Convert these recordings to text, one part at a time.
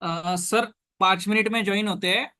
Sir 5 minute में join होते हैं।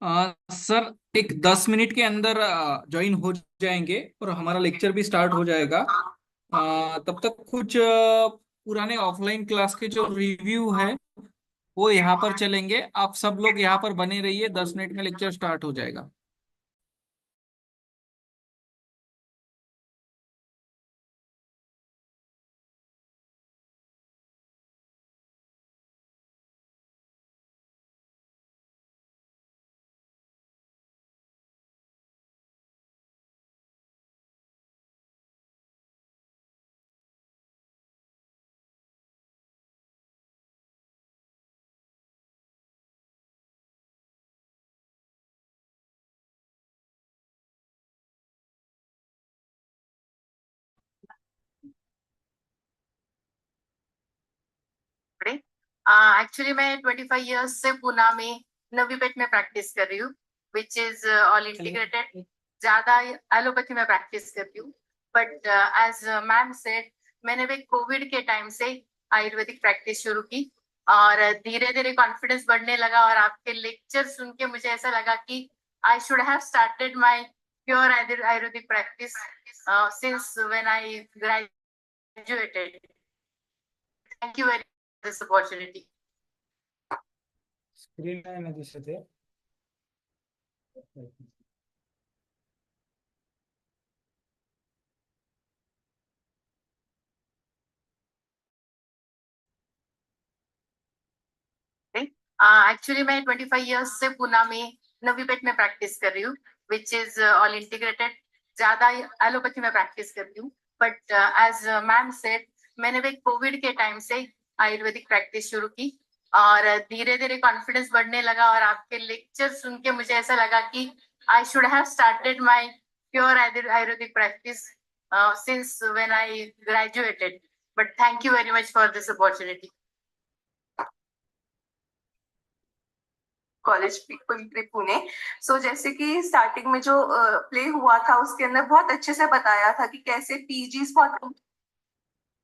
सर एक 10 मिनट के अंदर ज्वाइन हो जाएंगे और हमारा लेक्चर भी स्टार्ट हो जाएगा। तब तक कुछ पुराने ऑफलाइन क्लास के जो रिव्यू है वो यहाँ पर चलेंगे। आप सब लोग यहाँ पर बने रहिए, 10 मिनट में लेक्चर स्टार्ट हो जाएगा। एक्चुअली मैं 25 ईयर्स से पुणे में नवीपेट में प्रैक्टिस कर रही हूँ, विच इज ऑल इंटीग्रेटेड। ज्यादा एलोपैथी में प्रैक्टिस करती हूँ, बट एज मैम सेड, मैंने भी कोविड के टाइम से आयुर्वेदिक प्रैक्टिस शुरू की और धीरे धीरे कॉन्फिडेंस बढ़ने लगा। और आपके लेक्चर सुन के मुझे ऐसा लगा कि I should have started my pure Ayurvedic practice since when I graduated. Thank you very much this opportunity. Screen नाही दिसत आहे। एक्चुअली मैं 25 ईयर्स से पुणे में नवीपेट में प्रैक्टिस कर रही हूँ, विच इज ऑल इंटीग्रेटेड। ज्यादा एलोपैथी में प्रैक्टिस करती हूँ, बट एज मैम सेड, मैंने भी कोविड के टाइम से आयुर्वेदिक प्रैक्टिस शुरू की और धीरे धीरे कॉन्फिडेंस बढ़ने लगा। और आपके लेक्चर सुन के मुझे ऐसा लगा कि I should have started my pure Ayurvedic practice since when I graduated. But thank you very much for this opportunity. College Pimpri Pune. So जैसे कि स्टार्टिंग में जो प्ले हुआ था उसके अंदर बहुत अच्छे से बताया था कि कैसे पीजीज बहुत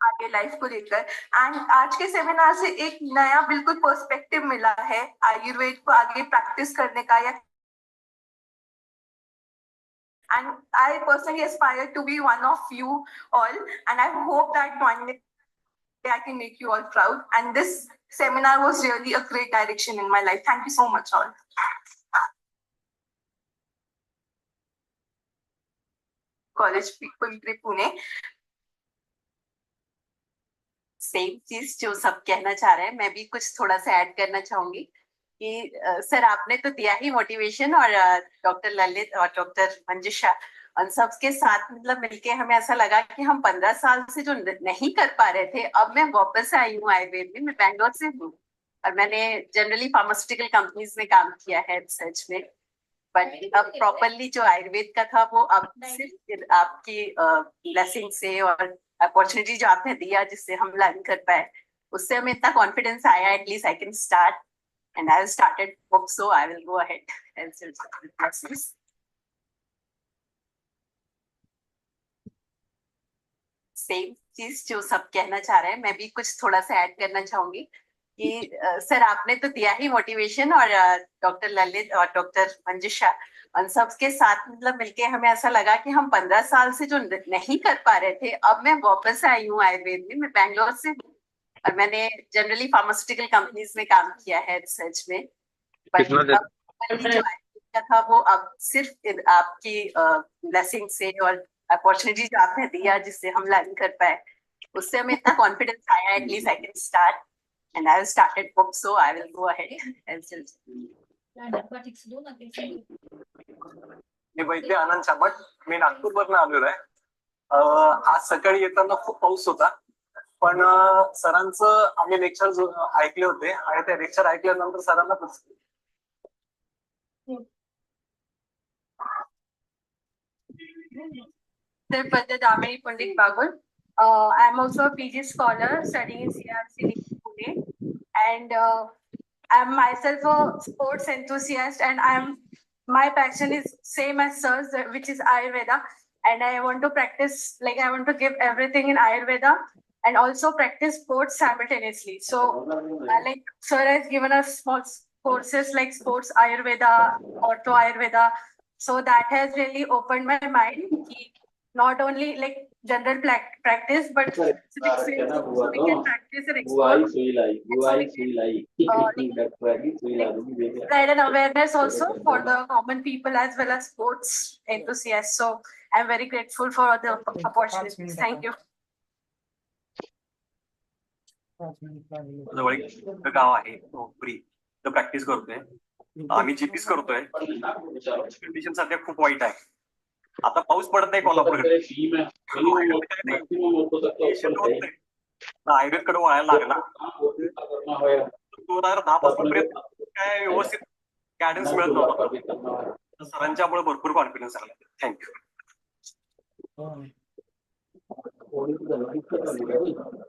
आगे लाइफ को लेकर। एंड आज के सेमिनार से एक नया बिल्कुल पर्सपेक्टिव मिला है आयुर्वेद को आगे प्रैक्टिस करने का। या and I personally aspire to be one of you all, and I hope that one day I can make you all proud. And this seminar was really a great direction in my life. Thank you so much all. College Pimpri Pune. Same चीज जो सब कहना चाह रहे हैं, मैं भी कुछ थोड़ा सा ऐड करना चाहूंगी कि सर आपने तो दिया ही मोटिवेशन, और डॉक्टर ललित और डॉक्टर मंजुषा उन सबके साथ मतलब मिलके हमें ऐसा लगा कि हम 15 साल से जो नहीं कर पा रहे थे, अब मैं वापस आई हूँ आयुर्वेद में। मैं बैंगलोर से हूँ और मैंने जनरली फार्मास्यूटिकल कंपनीज में काम किया है रिसर्च में, बट अब प्रॉपरली जो आयुर्वेद का था वो अब सिर्फ आपकी ब्लेसिंग से और अपॉर्चुनिटी जो आपने दिया जिससे हम लर्न कर पाए, उससे हमें इतना कॉन्फिडेंस आया at least I can start, and I started, hope so I will go ahead and success. Same चीज जो सब कहना चाह रहे हैं, मैं भी कुछ थोड़ा सा ऐड करना चाहूंगी कि सर आपने तो दिया ही मोटिवेशन, और डॉक्टर ललित और डॉक्टर मंजुषा उन सबके साथ मतलब मिलके हमें ऐसा लगा कि हम 15 साल से जो नहीं कर पा रहे थे, अब मैं वापस आई हूँ आयुर्वेद में। मैं बैंगलोर से हूँ और मैंने जनरली फार्मास्यूटिकल कंपनीज में काम किया है रिसर्च में, बट अब जो आयुर्वेद का था वो अब सिर्फ आपकी ब्लेसिंग से और अपॉर्चुनिटी जो आपने दिया जिससे हम लर्न कर पाए, उससे हमें इतना कॉन्फिडेंस आया at least I can start, and I started, hope so I will go ahead and still. मी वैद्य आनंद चामट, मी नागपूरवरून आलेलो आहे। आज सकाळी येताना खूप पाऊस होता, पण सरांचं आम्ही लेक्चर ऐकले होते आणि ते लेक्चर ऐकल्यानंतर सरांना Damini Pandit Bagul. I am also a PG scholar studying in CRC Pune, and I am myself a sports enthusiast, and my passion is same as Sir's, which is Ayurveda, and I want to practice, like I want to give everything in Ayurveda and also practice sports simultaneously. So like Sir has given us small courses like sports Ayurveda, ortho Ayurveda, so that has really opened my mind. Not only like general practice, but specific fields also we can practice and explore. Spread an awareness also for the common people as well as sports enthusiasts. So I'm very grateful for the opportunities. Thank you. गाव आहे पुरी तर practice करतोय, आम्ही जीपीस करतोय। Condition सध्या खूप white आहे, आता पाऊस पडत नाही कोल्हापूरकडे, आयुर्वेदकडे वळायला लागला। 2010 पासून काय व्यवस्थित गायडन्स मिळत नव्हता, सरांच्यामुळे भरपूर कॉन्फिडन्स आला। थँक्यू।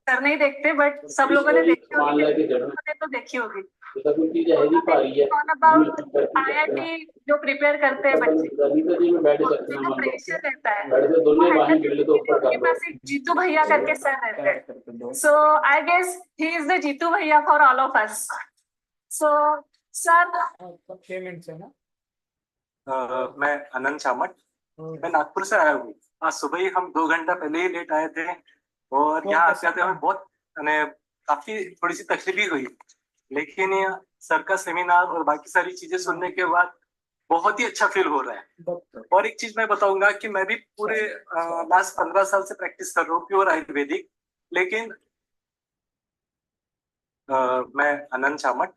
सर नहीं देखते, बट सब लोगों ने देखी होगी, तो देखी होगी। IIT जो प्रिपेयर करते हैं बच्चे, जो प्रेशर रहता है, उनके पास एक जीतू भैया करके सर रहते हैं। So I guess he is the Jeetu Bhaiya for all of us. So sir, मैं आनंद चामट, मैं नागपुर से आया हूँ। आज सुबह ही हम 2 घंटा पहले ही लेट आए थे, और यहाँ आते आते हमें बहुत काफी थोड़ी सी तकलीफ हुई, लेकिन सर का सेमिनार और बाकी सारी चीजें सुनने के बाद बहुत ही अच्छा फील हो रहा है। और एक चीज मैं बताऊंगा कि मैं भी पूरे लास्ट 15 साल से प्रैक्टिस कर रहा हूँ प्योर आयुर्वेदिक, लेकिन मैं आनंद चामट,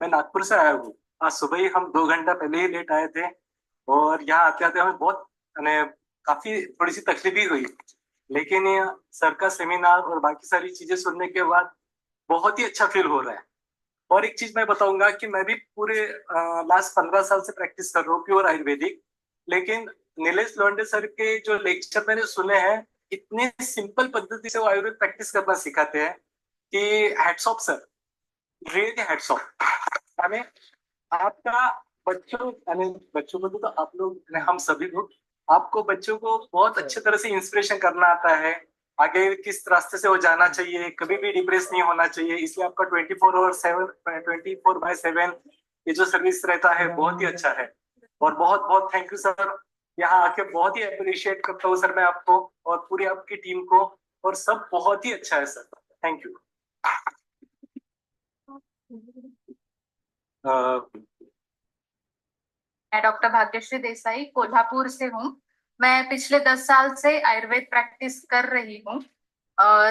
मैं नागपुर से आया हूँ। आज सुबह ही हम 2 घंटा पहले ही लेट आए थे, और यहाँ आते आते हमें बहुत काफी थोड़ी सी तकलीफ हुई, लेकिन सर का सेमिनार और बाकी सारी चीजें सुनने के बाद बहुत ही अच्छा फील हो रहा है। और एक चीज मैं बताऊंगा कि मैं भी पूरे लास्ट 15 साल से प्रैक्टिस कर रहा हूँ प्योर आयुर्वेदिक, लेकिन नीलेश लोंढे सर के जो लेक्चर मैंने सुने हैं, इतने सिंपल पद्धति से वो आयुर्वेद प्रैक्टिस करना सिखाते हैं कि hats off sir, really hats off. हमें आपका बच्चों को तो आप लोग, हम सभी लोग, आपको बच्चों को बहुत अच्छे तरह से इंस्पिरेशन करना आता है, आगे किस रास्ते से वो जाना चाहिए, कभी भी डिप्रेस नहीं होना चाहिए। इसलिए आपका 24/7 ये जो सर्विस रहता है बहुत ही अच्छा है। और बहुत बहुत थैंक यू सर, यहाँ आके बहुत ही अप्रिशिएट करता हूँ सर मैं आपको और पूरी आपकी टीम को, और सब बहुत ही अच्छा है सर, थैंक यू। मैं डॉक्टर भाग्यश्री देसाई कोल्हापुर से हूँ। मैं पिछले 10 साल से आयुर्वेद प्रैक्टिस कर रही हूँ।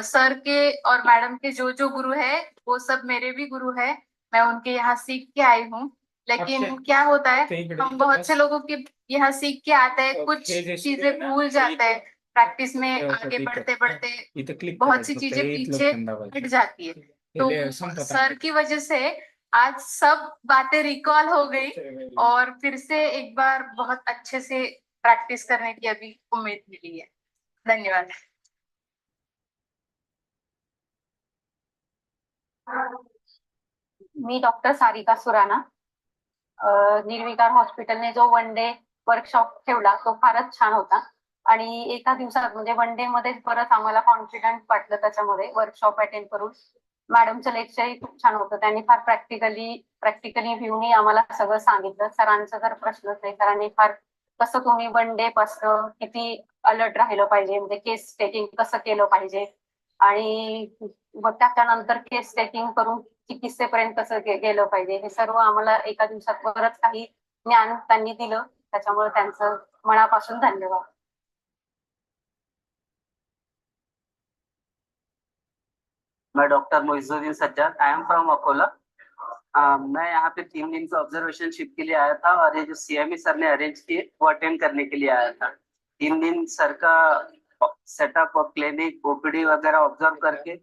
सर के और मैडम के जो जो गुरु है वो सब मेरे भी गुरु है। मैं उनके यहाँ सीख के आई हूँ। लेकिन क्या होता है, हम बहुत से लोगों के यहाँ सीख के आते हैं, कुछ चीजें भूल जाते हैं प्रैक्टिस में, आगे बढ़ते बढ़ते बहुत सी चीजें पीछे हट जाती है। तो सर की वजह से आज सब बातें रिकॉल हो गई और फिर से एक बार बहुत अच्छे से प्रैक्टिस करने की अभी उम्मीद मिली है। धन्यवाद। मी डॉक्टर सारिका सुराणा। निर्विकार हॉस्पिटलने जो वन डे वर्कशॉप ठेवला तो फारच छान होता आणि एका दिवसात म्हणजे वन डे मध्ये परत आम्हाला कॉन्फिडंट वाटलं त्याच्यामध्ये वर्कशॉप अटेंड करून। मॅडमचं लेक्चरही खूप छान होतं, त्यांनी फार प्रॅक्टिकली व्ह्यूनी आम्हाला सगळं सांगितलं। सरांचं तर प्रश्नच नाही, सरांनी फार कसं तुम्ही वन डे पासून किती अलर्ट राहिलं पाहिजे, म्हणजे केस टेकिंग कसं केलं पाहिजे आणि मग त्याच्यानंतर केस टेकिंग करून चिकित्सेपर्यंत कसं गेलं पाहिजे, हे सर्व आम्हाला एका दिवसात बरंच काही ज्ञान त्यांनी दिलं। त्याच्यामुळे त्यांचं मनापासून धन्यवाद। मैं doctor Moizuddin Sajjad, I am from Akola. मैं यहाँ पे 3 दिन का ऑब्जर्वेशनशिप के लिए आया था और ये जो सीएमई सर ने अरेंज किए वो अटेंड करने के लिए आया था। 3 दिन सर का सेटअप और क्लिनिक ओपीडी वगैरह ऑब्जर्व करके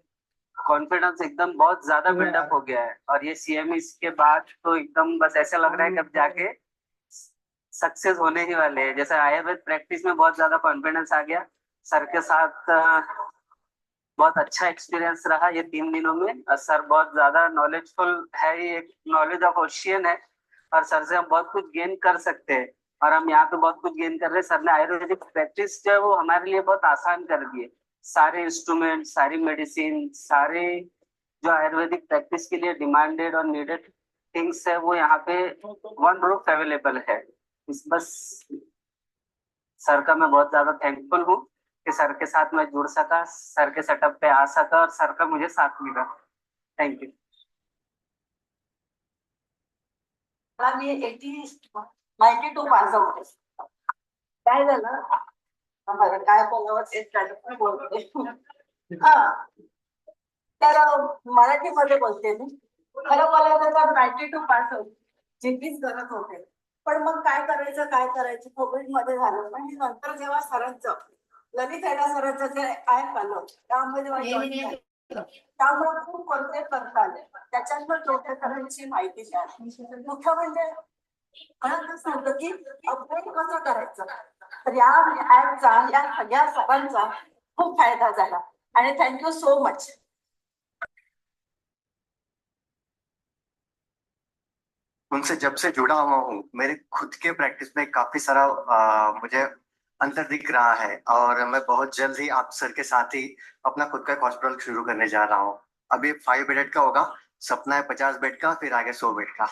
कॉन्फिडेंस एकदम बहुत ज्यादा बिल्डअप हो गया है। और ये सीएमई के बाद तो एकदम बस ऐसा लग रहा है कि अब जाके सक्सेस होने ही वाले हैं। जैसे आयुर्वेद प्रैक्टिस में बहुत ज्यादा कॉन्फिडेंस आ गया। सर के साथ बहुत अच्छा एक्सपीरियंस रहा ये 3 दिनों में। सर बहुत ज्यादा नॉलेजफुल है, एक नॉलेज ऑफ ओशियन है और सर से हम बहुत कुछ गेन कर सकते हैं और हम यहाँ पे बहुत कुछ गेन कर रहे हैं। सर ने आयुर्वेदिक प्रैक्टिस जो है वो हमारे लिए बहुत आसान कर दिए। सारे इंस्ट्रूमेंट, सारी मेडिसिन, सारे जो आयुर्वेदिक प्रैक्टिस के लिए डिमांडेड और नीडेड थिंग्स है वो यहाँ पे वन रूफ अवेलेबल है। बस सर का मैं बहुत ज्यादा थैंकफुल हूँ कि सर के साथ मैं जुड़ सका, सर के सेटअप पे आ सका और सर का मुझे साथ मिला। Thank you. Me 92 pass out आहे। काय झालं, काय बोलावं तेच कळत बोलते। हा, तर मराठीमध्ये बोलते मी। खरं बोलायचं तर 92 पास आउट जिंकीच करत होते, पण मग काय करायचं कोविड मध्ये झालं। पण नंतर जेव्हा सरांचं ललित सरांचं जे ऍप आलं त्यामध्ये त्यामुळे खूप कोणते करता आले, त्याच्यानंतर डॉक्टर सरांची माहिती मिळाली। मुख्य म्हणजे कळतच नव्हतं की अपडेट कसं करायचं। तर या ऍपचा, या सगळ्या सरांचा खूप फायदा झाला आणि थँक्यू सो मच। उनसे जब से जुड़ा हुआ हूँ मेरे खुद के प्रैक्टिस में काफी सारा मुझे अंतर दिख रहा है और मैं बहुत जल्द ही आप सर के साथ ही अपना खुद का एक हॉस्पिटल शुरू करने जा रहा हूँ। अभी 5 बेड का होगा, सपना है 50 बेड का, फिर आगे 100 बेड का।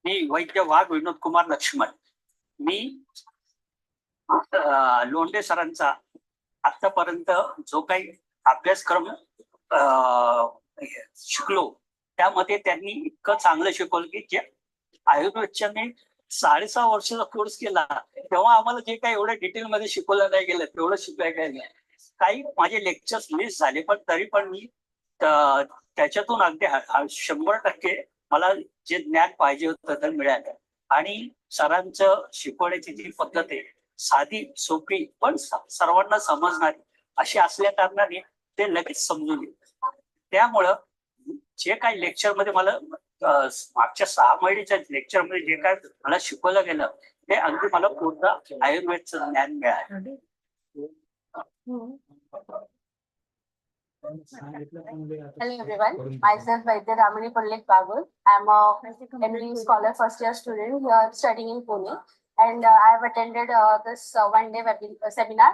मी वैद्य वाघ विनोद कुमार लक्ष्मण। मी लोंढे सरांचा आतापर्यंत जो काही अभ्यासक्रम शिकलो त्यामध्ये त्यांनी इतकं चांगलं शिकवलं की जे आयुर्वेदच्या मी 6.5 वर्षाचा कोर्स केला तेव्हा आम्हाला जे काही एवढ्या डिटेलमध्ये शिकवलं नाही गेलं तेवढं शिकवायला नाही। काही माझे लेक्चर्स मिस झाले पण तरी पण मी त्याच्यातून अगदी 100% मला जे ज्ञान पाहिजे होतं ते मिळालं। आणि सरांचं शिकवण्याची जी पद्धत आहे साधी सोपी पण सर्वांना समजणारी अशी असल्या कारणाने ते लगेच समजून येतं। त्यामुळं जे काही लेक्चरमध्ये मला मागच्या 6 महिन्याच्या लेक्चरमध्ये जे काय मला शिकवलं गेलं ते अगदी मला पूर्ण आयुर्वेदचं ज्ञान मिळालं. Hello everyone, myself Vaidya Ramani Pandit Bagul. I'm a MD scholar first year student here studying in Pune, and I have attended this one day seminar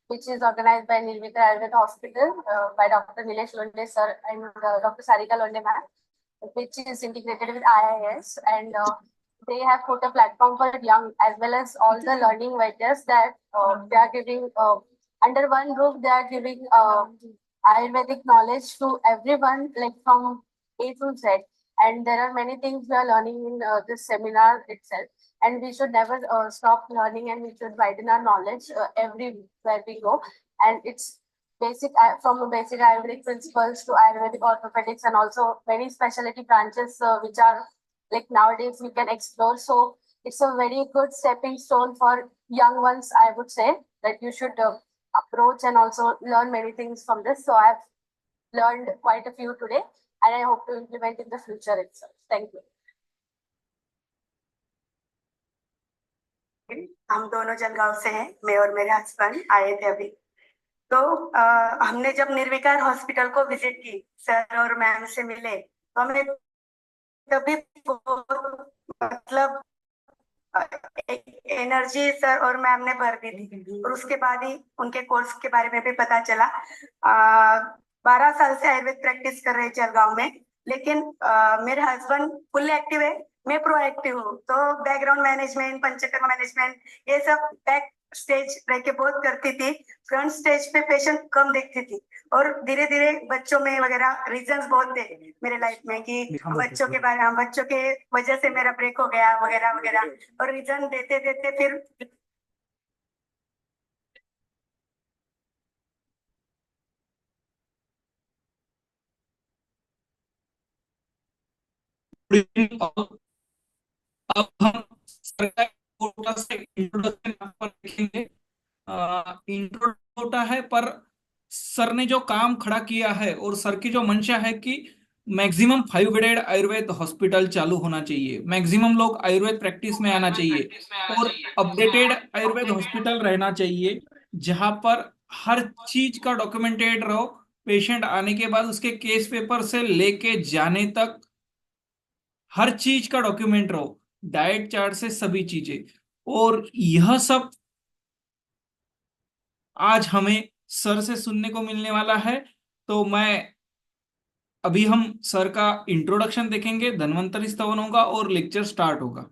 which is organized by Nirvika Ayurveda Hospital by Dr. Nilesh Londe sir and Dr. Sarika Londe ma'am, which is integrated with IIS, and they have put a platform for young as well as all the learning Vaidyas that they are giving under one roof. They are giving Ayurvedic knowledge to everyone, like from A to Z. And there are many things we are learning in this seminar itself. And we should never stop learning, and we should widen our knowledge everywhere we go. And it's basic from the basic Ayurvedic principles to Ayurvedic orthopedics, and also many specialty branches which are like nowadays we can explore. So it's a very good stepping stone for young ones, I would say, that you should approach and also learn many things from this. So I've learned quite a few today, and I hope to implement in the future itself. Thank you. हम दोनों जलगांव से हैं, मैं और मेरे husband आए थे अभी. तो हमने जब निर्विकार हॉस्पिटल को विजिट की, सर और मैम से मिले, तो हमें तभी मतलब एनर्जी सर और मैम ने भर दी थी. और उसके बाद ही उनके कोर्स के बारे में भी पता चला. 12 साल से आयुर्वेद प्रैक्टिस कर रहे जलगांव में, लेकिन मेरे हस्बैंड फुल एक्टिव है, मैं प्रोएक्टिव हूँ. तो बैकग्राउंड मैनेजमेंट, पंचकर्म मैनेजमेंट, ये सब बैक स्टेज रह के बहुत करती थी. फ्रंट स्टेज पे पेशेंट कम देखती थी. और धीरे धीरे बच्चों में वगैरह रीजंस बहुत थे मेरे लाइफ में कि बच्चों के वजह से मेरा ब्रेक हो गया वगैरह वगैरह. और रीजन देते देते फिर अब हम सरकार कोटा से इंट्रोडक्शन यहाँ पर लिखेंगे. इंट्रोडक्शन है, पर सर ने जो काम खड़ा किया है और सर की जो मंशा है कि मैक्सिमम 5 बेडेड आयुर्वेद हॉस्पिटल चालू होना चाहिए, मैक्सिमम लोग आयुर्वेद प्रैक्टिस में आना चाहिए, और अपडेटेड आयुर्वेद हॉस्पिटल रहना चाहिए जहां पर हर चीज का डॉक्यूमेंटेड रहो. पेशेंट आने के बाद उसके केस पेपर से लेके जाने तक हर चीज का डॉक्यूमेंट रहो, डाइट चार्ट से सभी चीजें. और यह सब आज हमें सर से सुनने को मिलने वाला है. तो अभी हम सर का इंट्रोडक्शन देखेंगे, धन्वंतरि स्तवन होगा और लेक्चर स्टार्ट होगा.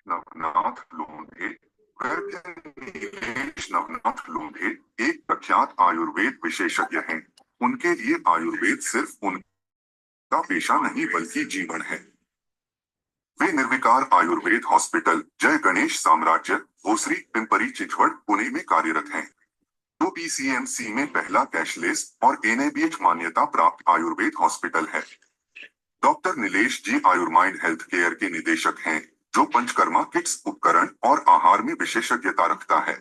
नवनाथ लोंढे वैद्य नीलेश नवनाथ लोंढे एक प्रख्यात आयुर्वेद विशेषज्ञ हैं. उनके लिए आयुर्वेद सिर्फ उनका पेशा नहीं बल्कि जीवन है। वे निर्विकार आयुर्वेद हॉस्पिटल, जय गणेश साम्राज्य, भोसरी, पिंपरी चिंचवड़, पुणे में कार्यरत हैं। जो पीसीएमसी में पहला कैशलेस और एनएबीएच मान्यता प्राप्त आयुर्वेद हॉस्पिटल है। डॉक्टर नीलेश जी आयुर्माइंड हेल्थ केयर के निदेशक हैं, जो पंचकर्मा किट्स, उपकरण और आहार में विशेषज्ञता रखता है।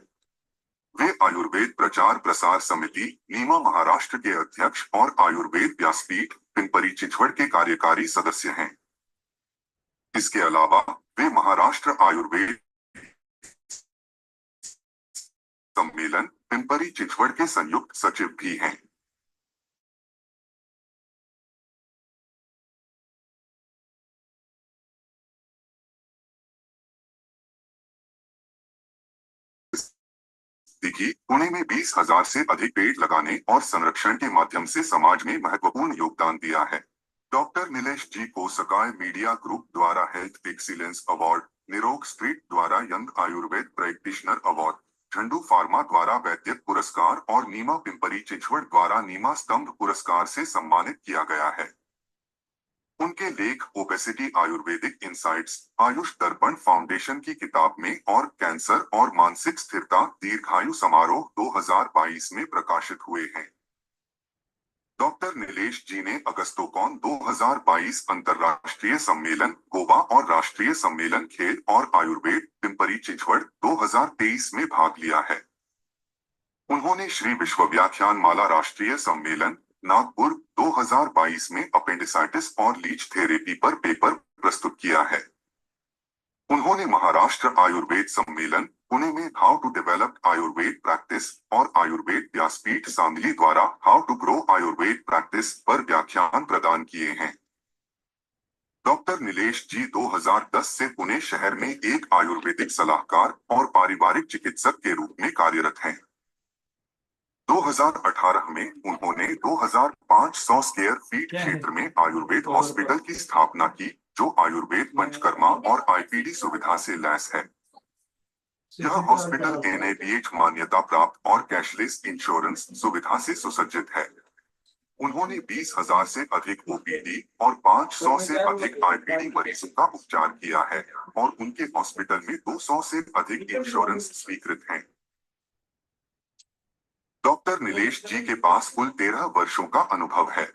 वे आयुर्वेद प्रचार प्रसार समिति, नीमा महाराष्ट्र के अध्यक्ष और आयुर्वेद व्यासपीठ, पिंपरी चिंचवड़ के कार्यकारी सदस्य हैं। इसके अलावा वे महाराष्ट्र आयुर्वेद सम्मेलन, पिंपरी चिंचवड़ के संयुक्त सचिव भी हैं। पुणे में 20,000 से अधिक पेड़ लगाने और संरक्षण के माध्यम से समाज में महत्वपूर्ण योगदान दिया है। डॉक्टर नीलेश जी को सकाय मीडिया ग्रुप द्वारा हेल्थ एक्सीलेंस अवार्ड, निरोग स्ट्रीट द्वारा यंग आयुर्वेद प्रैक्टिशनर अवार्ड, झंडू फार्मा द्वारा वैद्यक पुरस्कार और नीमा पिंपरी चिंचवड़ द्वारा नीमा स्तंभ पुरस्कार से सम्मानित किया गया है। उनके लेख ओबेसिटी आयुर्वेदिक इंसाइट्स, आयुष दर्पण फाउंडेशन की किताब में और कैंसर और मानसिक स्थिरता दीर्घायु समारोह 2022 में प्रकाशित हुए हैं। डॉक्टर नीलेश जी ने अगस्तोकॉन 2022 अंतर्राष्ट्रीय सम्मेलन गोवा और राष्ट्रीय सम्मेलन खेल और आयुर्वेद पिंपरी चिंचवड़ 2023 में भाग लिया है। उन्होंने श्री विश्व व्याख्यान माला राष्ट्रीय सम्मेलन नागपुर 2022 में अपेंडिसाइटिस और लीच थेरेपी पर पेपर प्रस्तुत किया है। उन्होंने महाराष्ट्र आयुर्वेद सम्मेलन पुणे में how to develop Ayurveda practice और आयुर्वेद व्यासपीठ सांगली द्वारा how to grow Ayurveda practice पर व्याख्यान प्रदान किए हैं। डॉक्टर नीलेश जी 2010 से पुणे शहर में एक आयुर्वेदिक सलाहकार और पारिवारिक चिकित्सक के रूप में कार्यरत हैं। 2018 में उन्होंने 2500 स्क्वायर फीट क्षेत्र में आयुर्वेद हॉस्पिटल की स्थापना की, जो आयुर्वेद पंचकर्मा और आईपीडी सुविधा से लैस है। यह हॉस्पिटल एनएबीएच मान्यता प्राप्त और कैशलेस इंश्योरेंस सुविधा से सुसज्जित है। उन्होंने 20,000 से अधिक ओपीडी और 500 से अधिक आईपीडी मरीजों का उपचार किया है और उनके हॉस्पिटल में 200 से अधिक इंश्योरेंस स्वीकृत हैं। डॉक्टर नीलेश जी के पास कुल 13 वर्षों का अनुभव है।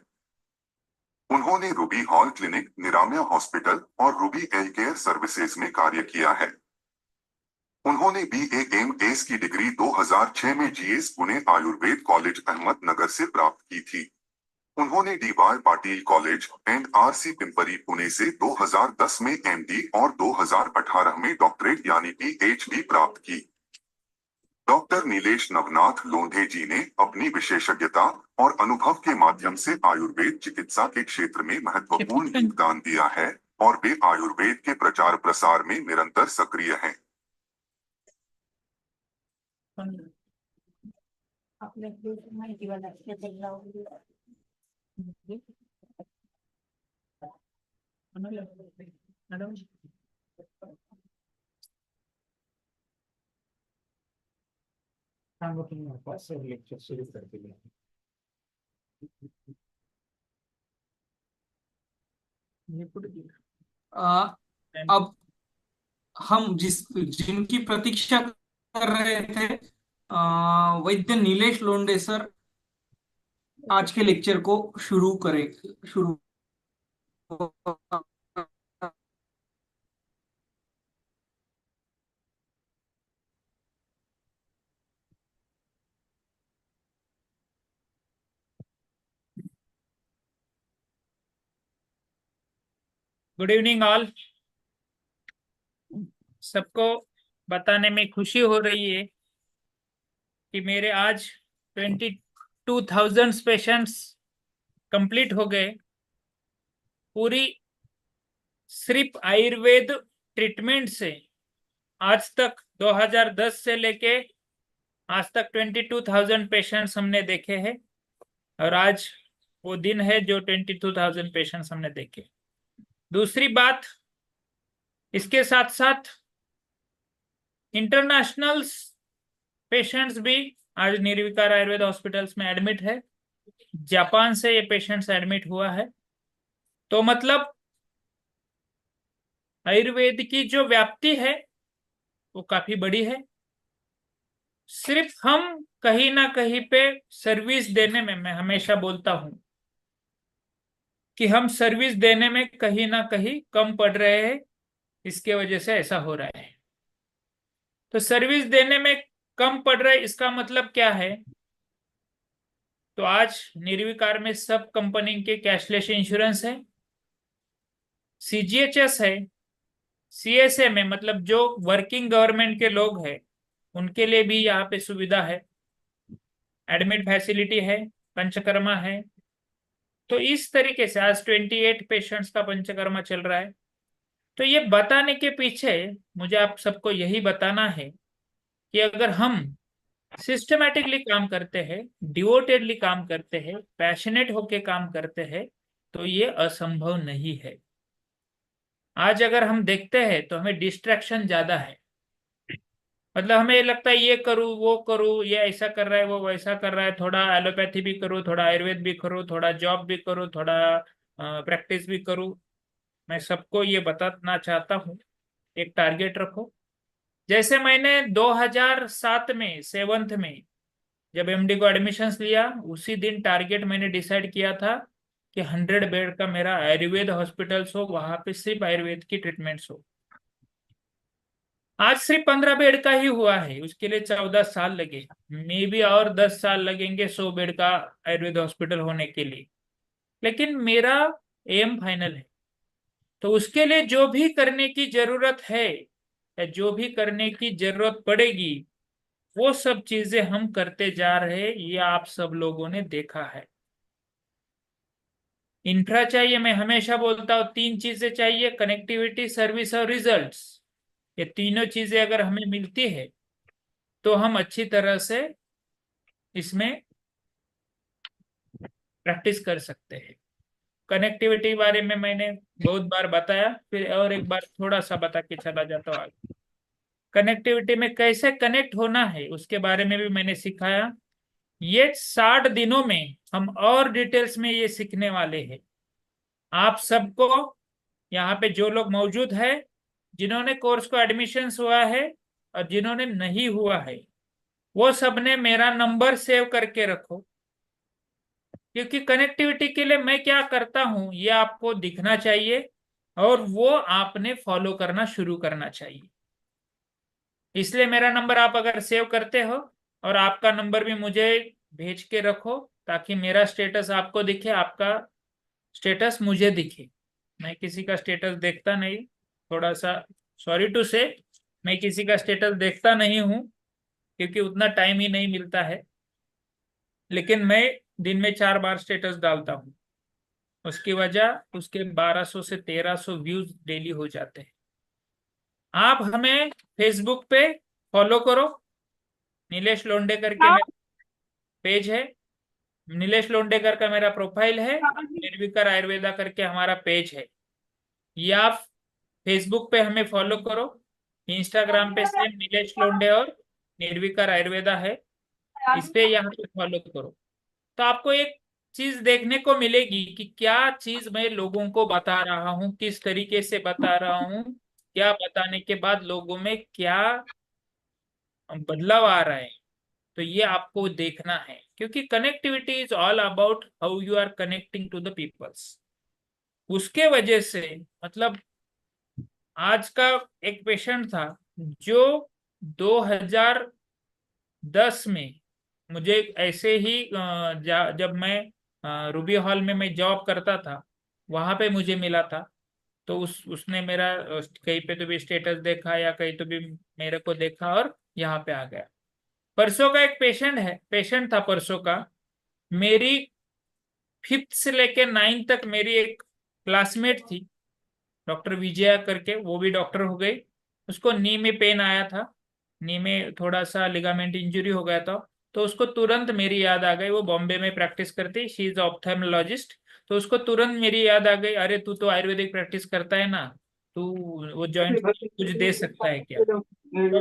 उन्होंने रूबी हॉल क्लिनिक, निराम्या हॉस्पिटल और रूबी एल केयर सर्विसेज में कार्य किया है। उन्होंने BAMS की डिग्री 2006 में GS पुणे आयुर्वेद कॉलेज अहमदनगर से प्राप्त की थी। उन्होंने DY Patil college and RC Pimpri Pune से 2010 में MD और 2018 में डॉक्टरेट यानी PhD प्राप्त की। डॉक्टर नीलेश नवनाथ लोंढे जी ने अपनी विशेषज्ञता और अनुभव के माध्यम से आयुर्वेद चिकित्सा के क्षेत्र में महत्वपूर्ण योगदान दिया है और वे आयुर्वेद के प्रचार प्रसार में निरंतर सक्रिय हैं। लेक्चर शुरू कर दिया। अब हम जिनकी प्रतीक्षा कर रहे थे, वैद्य नीलेश लोंढे सर आज के लेक्चर को शुरू करें। Good evening all. सबको बताने में खुशी हो रही है कि मेरे आज 22,000 पेशेंट्स कंप्लीट हो गए। पूरी सिर्फ आयुर्वेद ट्रीटमेंट से आज तक 2010 से लेके आज तक 22,000 पेशेंट्स हमने देखे हैं और आज वो दिन है जो 22,000 पेशेंट्स हमने देखे। दूसरी बात, इसके साथ साथ इंटरनेशनल पेशेंट्स भी आज निर्विकार आयुर्वेद हॉस्पिटल्स में एडमिट है जापान से ये पेशेंट्स एडमिट हुआ है। तो मतलब आयुर्वेद की जो व्याप्ति है वो काफी बड़ी है। सिर्फ हम कहीं ना कहीं पे सर्विस देने में, मैं हमेशा बोलता हूं कि हम सर्विस देने में कहीं ना कहीं कम पड़ रहे हैं, इसके वजह से ऐसा हो रहा है। तो सर्विस देने में कम पड़ रहा है, इसका मतलब क्या है? तो आज निर्विकार में सब कंपनी के कैशलेस इंश्योरेंस है, सीजीएचएस है, सीएसए में मतलब जो वर्किंग गवर्नमेंट के लोग हैं उनके लिए भी यहाँ पे सुविधा है, एडमिट फैसिलिटी है, पंचकर्मा है। तो इस तरीके से आज 28 पेशेंट्स का पंचकर्मा चल रहा है। तो ये बताने के पीछे मुझे आप सबको यही बताना है कि अगर हम सिस्टमैटिकली काम करते हैं, डिवोटेडली काम करते हैं, पैशनेट होके काम करते हैं, तो ये असंभव नहीं है। आज अगर हम देखते हैं तो हमें डिस्ट्रैक्शन ज्यादा है। मतलब हमें लगता है ये करूँ वो करूँ, ये ऐसा कर रहा है वो वैसा कर रहा है, थोड़ा एलोपैथी भी करूँ, थोड़ा आयुर्वेद भी करूँ, थोड़ा जॉब भी करूँ, थोड़ा प्रैक्टिस भी करूँ। मैं सबको ये बताना चाहता हूँ, एक टारगेट रखो। जैसे मैंने 2007 में 7th में जब एमडी को एडमिशन्स लिया, उसी दिन टारगेट मैंने डिसाइड किया था कि 100 बेड का मेरा आयुर्वेद हॉस्पिटल्स हो, वहां पे सिर्फ आयुर्वेद की ट्रीटमेंट्स हो। आज सिर्फ 15 बेड का ही हुआ है, उसके लिए 14 साल लगे, मे भी और 10 साल लगेंगे 100 बेड का आयुर्वेद हॉस्पिटल होने के लिए। लेकिन मेरा एम फाइनल है। तो उसके लिए जो भी करने की जरूरत है या जो भी करने की जरूरत पड़ेगी, वो सब चीजें हम करते जा रहे हैं, ये आप सब लोगों ने देखा है। इंफ्रा चाहिए, मैं हमेशा बोलता हूँ 3 चीजें चाहिए, कनेक्टिविटी, सर्विस और रिजल्ट्स। ये तीनों चीजें अगर हमें मिलती है तो हम अच्छी तरह से इसमें प्रैक्टिस कर सकते हैं। कनेक्टिविटी बारे में मैंने बहुत बार बताया, फिर और एक बार थोड़ा सा बता के चला जाता हूँ आगे। कनेक्टिविटी में कैसे कनेक्ट होना है उसके बारे में भी मैंने सिखाया। ये 60 दिनों में हम और डिटेल्स में ये सीखने वाले हैं। आप सबको यहाँ पे जो लोग मौजूद है, जिन्होंने कोर्स को एडमिशन हुआ है और जिन्होंने नहीं हुआ है, वो सबने मेरा नंबर सेव करके रखो, क्योंकि कनेक्टिविटी के लिए मैं क्या करता हूं ये आपको दिखना चाहिए और वो आपने फॉलो करना शुरू करना चाहिए। इसलिए मेरा नंबर आप अगर सेव करते हो और आपका नंबर भी मुझे भेज के रखो, ताकि मेरा स्टेटस आपको दिखे, आपका स्टेटस मुझे दिखे। मैं किसी का स्टेटस देखता नहीं, थोड़ा सा सॉरी टू से, मैं किसी का स्टेटस देखता नहीं हूँ क्योंकि उतना टाइम ही नहीं मिलता है। लेकिन मैं दिन में 4 बार स्टेटस डालता हूँ, उसकी वजह उसके 1200 से 1300 व्यूज डेली हो जाते हैं। आप हमें फेसबुक पे फॉलो करो, नीलेश लोंडेकर के मेरा पेज है, नीलेश लोंडेकर का मेरा प्रोफाइल है, निर्विकार आयुर्वेदा करके हमारा पेज है। ये आप फेसबुक पे हमें फॉलो करो, इंस्टाग्राम पे सेम नीलेश लोंडे और निर्विकार आयुर्वेदा है, इस पे यहाँ पे फॉलो करो। तो आपको एक चीज देखने को मिलेगी कि क्या चीज मैं लोगों को बता रहा हूँ, किस तरीके से बता रहा हूँ, क्या बताने के बाद लोगों में क्या बदलाव आ रहा है। तो ये आपको देखना है, क्योंकि connectivity is all about how you are connecting to the peoples. उसके वजह से मतलब आज का एक पेशेंट था जो 2010 में मुझे ऐसे ही जब मैं रूबी हॉल में मैं जॉब करता था, वहां पे मुझे मिला था। तो उसने मेरा कहीं पे तो भी स्टेटस देखा या कहीं तो भी मेरे को देखा और यहाँ पे आ गया। परसों का एक पेशेंट था परसों का, मेरी 5th से लेके 9th तक मेरी एक क्लासमेट थी, डॉक्टर विजया करके, वो भी डॉक्टर हो गई। उसको नी में पेन आया था, नी में थोड़ा सा लिगामेंट इंजरी हो गया था, तो उसको तुरंत मेरी याद आ गई। वो बॉम्बे में प्रैक्टिस करती, शी इज ऑप्थेल्मोलॉजिस्ट। तो उसको तुरंत मेरी याद आ गई, अरे तू तो आयुर्वेदिक प्रैक्टिस करता है ना, तू वो जॉइंट कुछ दे सकता है क्या? तो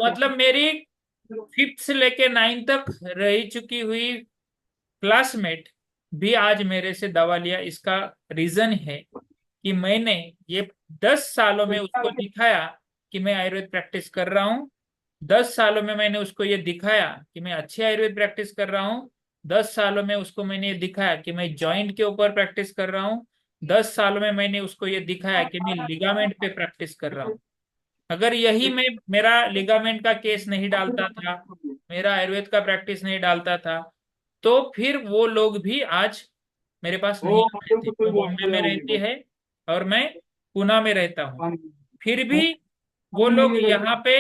मतलब मेरी 5th से लेके 9th तक रही चुकी हुई क्लासमेट भी आज मेरे से दवा लिया। इसका रीजन है कि मैंने ये 10 सालों में उसको दिखाया कि मैं आयुर्वेद प्रैक्टिस कर रहा हूँ। 10 सालों में मैंने उसको ये दिखाया कि मैं अच्छी आयुर्वेद प्रैक्टिस कर रहा हूँ। 10 सालों में उसको मैंने ये दिखाया कि मैं जॉइंट के ऊपर प्रैक्टिस कर रहा हूँ। 10 सालों में मैंने उसको ये दिखाया कि मैं लिगामेंट पे प्रैक्टिस कर रहा हूँ। अगर यही मैं मेरा लिगामेंट का केस नहीं डालता था, मेरा आयुर्वेद का प्रैक्टिस नहीं डालता था, तो फिर वो लोग भी आज मेरे पास नहीं आते थे। वो बॉम्बे में रहती है और मैं पुणे में रहता हूँ। फिर भी वो लोग यहाँ पे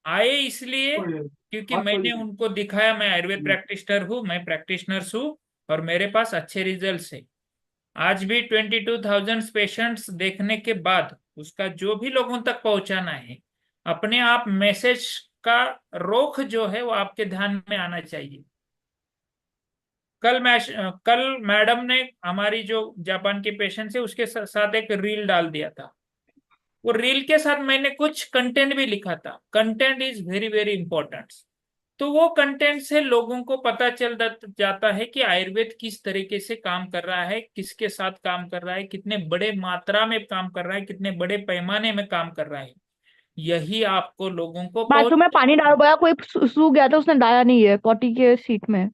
आए इसलिए क्योंकि मैंने उनको दिखाया मैं आयुर्वेद प्रैक्टिशनर हूँ, मैं प्रैक्टिशनर हूँ और मेरे पास अच्छे रिजल्ट्स है। आज भी 22,000 पेशेंट्स देखने के बाद उसका जो भी लोगों तक पहुंचाना है, अपने आप मैसेज का रोख जो है वो आपके ध्यान में आना चाहिए। कल मैडम ने हमारी जो जापान की पेशेंट है उसके साथ एक रील डाल दिया था। वो रील के साथ मैंने कुछ कंटेंट भी लिखा था। Content is very very important. तो वो कंटेंट से लोगों को पता चल जाता है कि आयुर्वेद किस तरीके से काम कर रहा है, किसके साथ काम कर रहा है, कितने बड़े मात्रा में काम कर रहा है, कितने बड़े पैमाने में काम कर रहा है। यही आपको लोगों को बाथरूम में पानी डाल गया, कोई सूख गया था, उसने डाला नहीं है पॉटी के सीट में।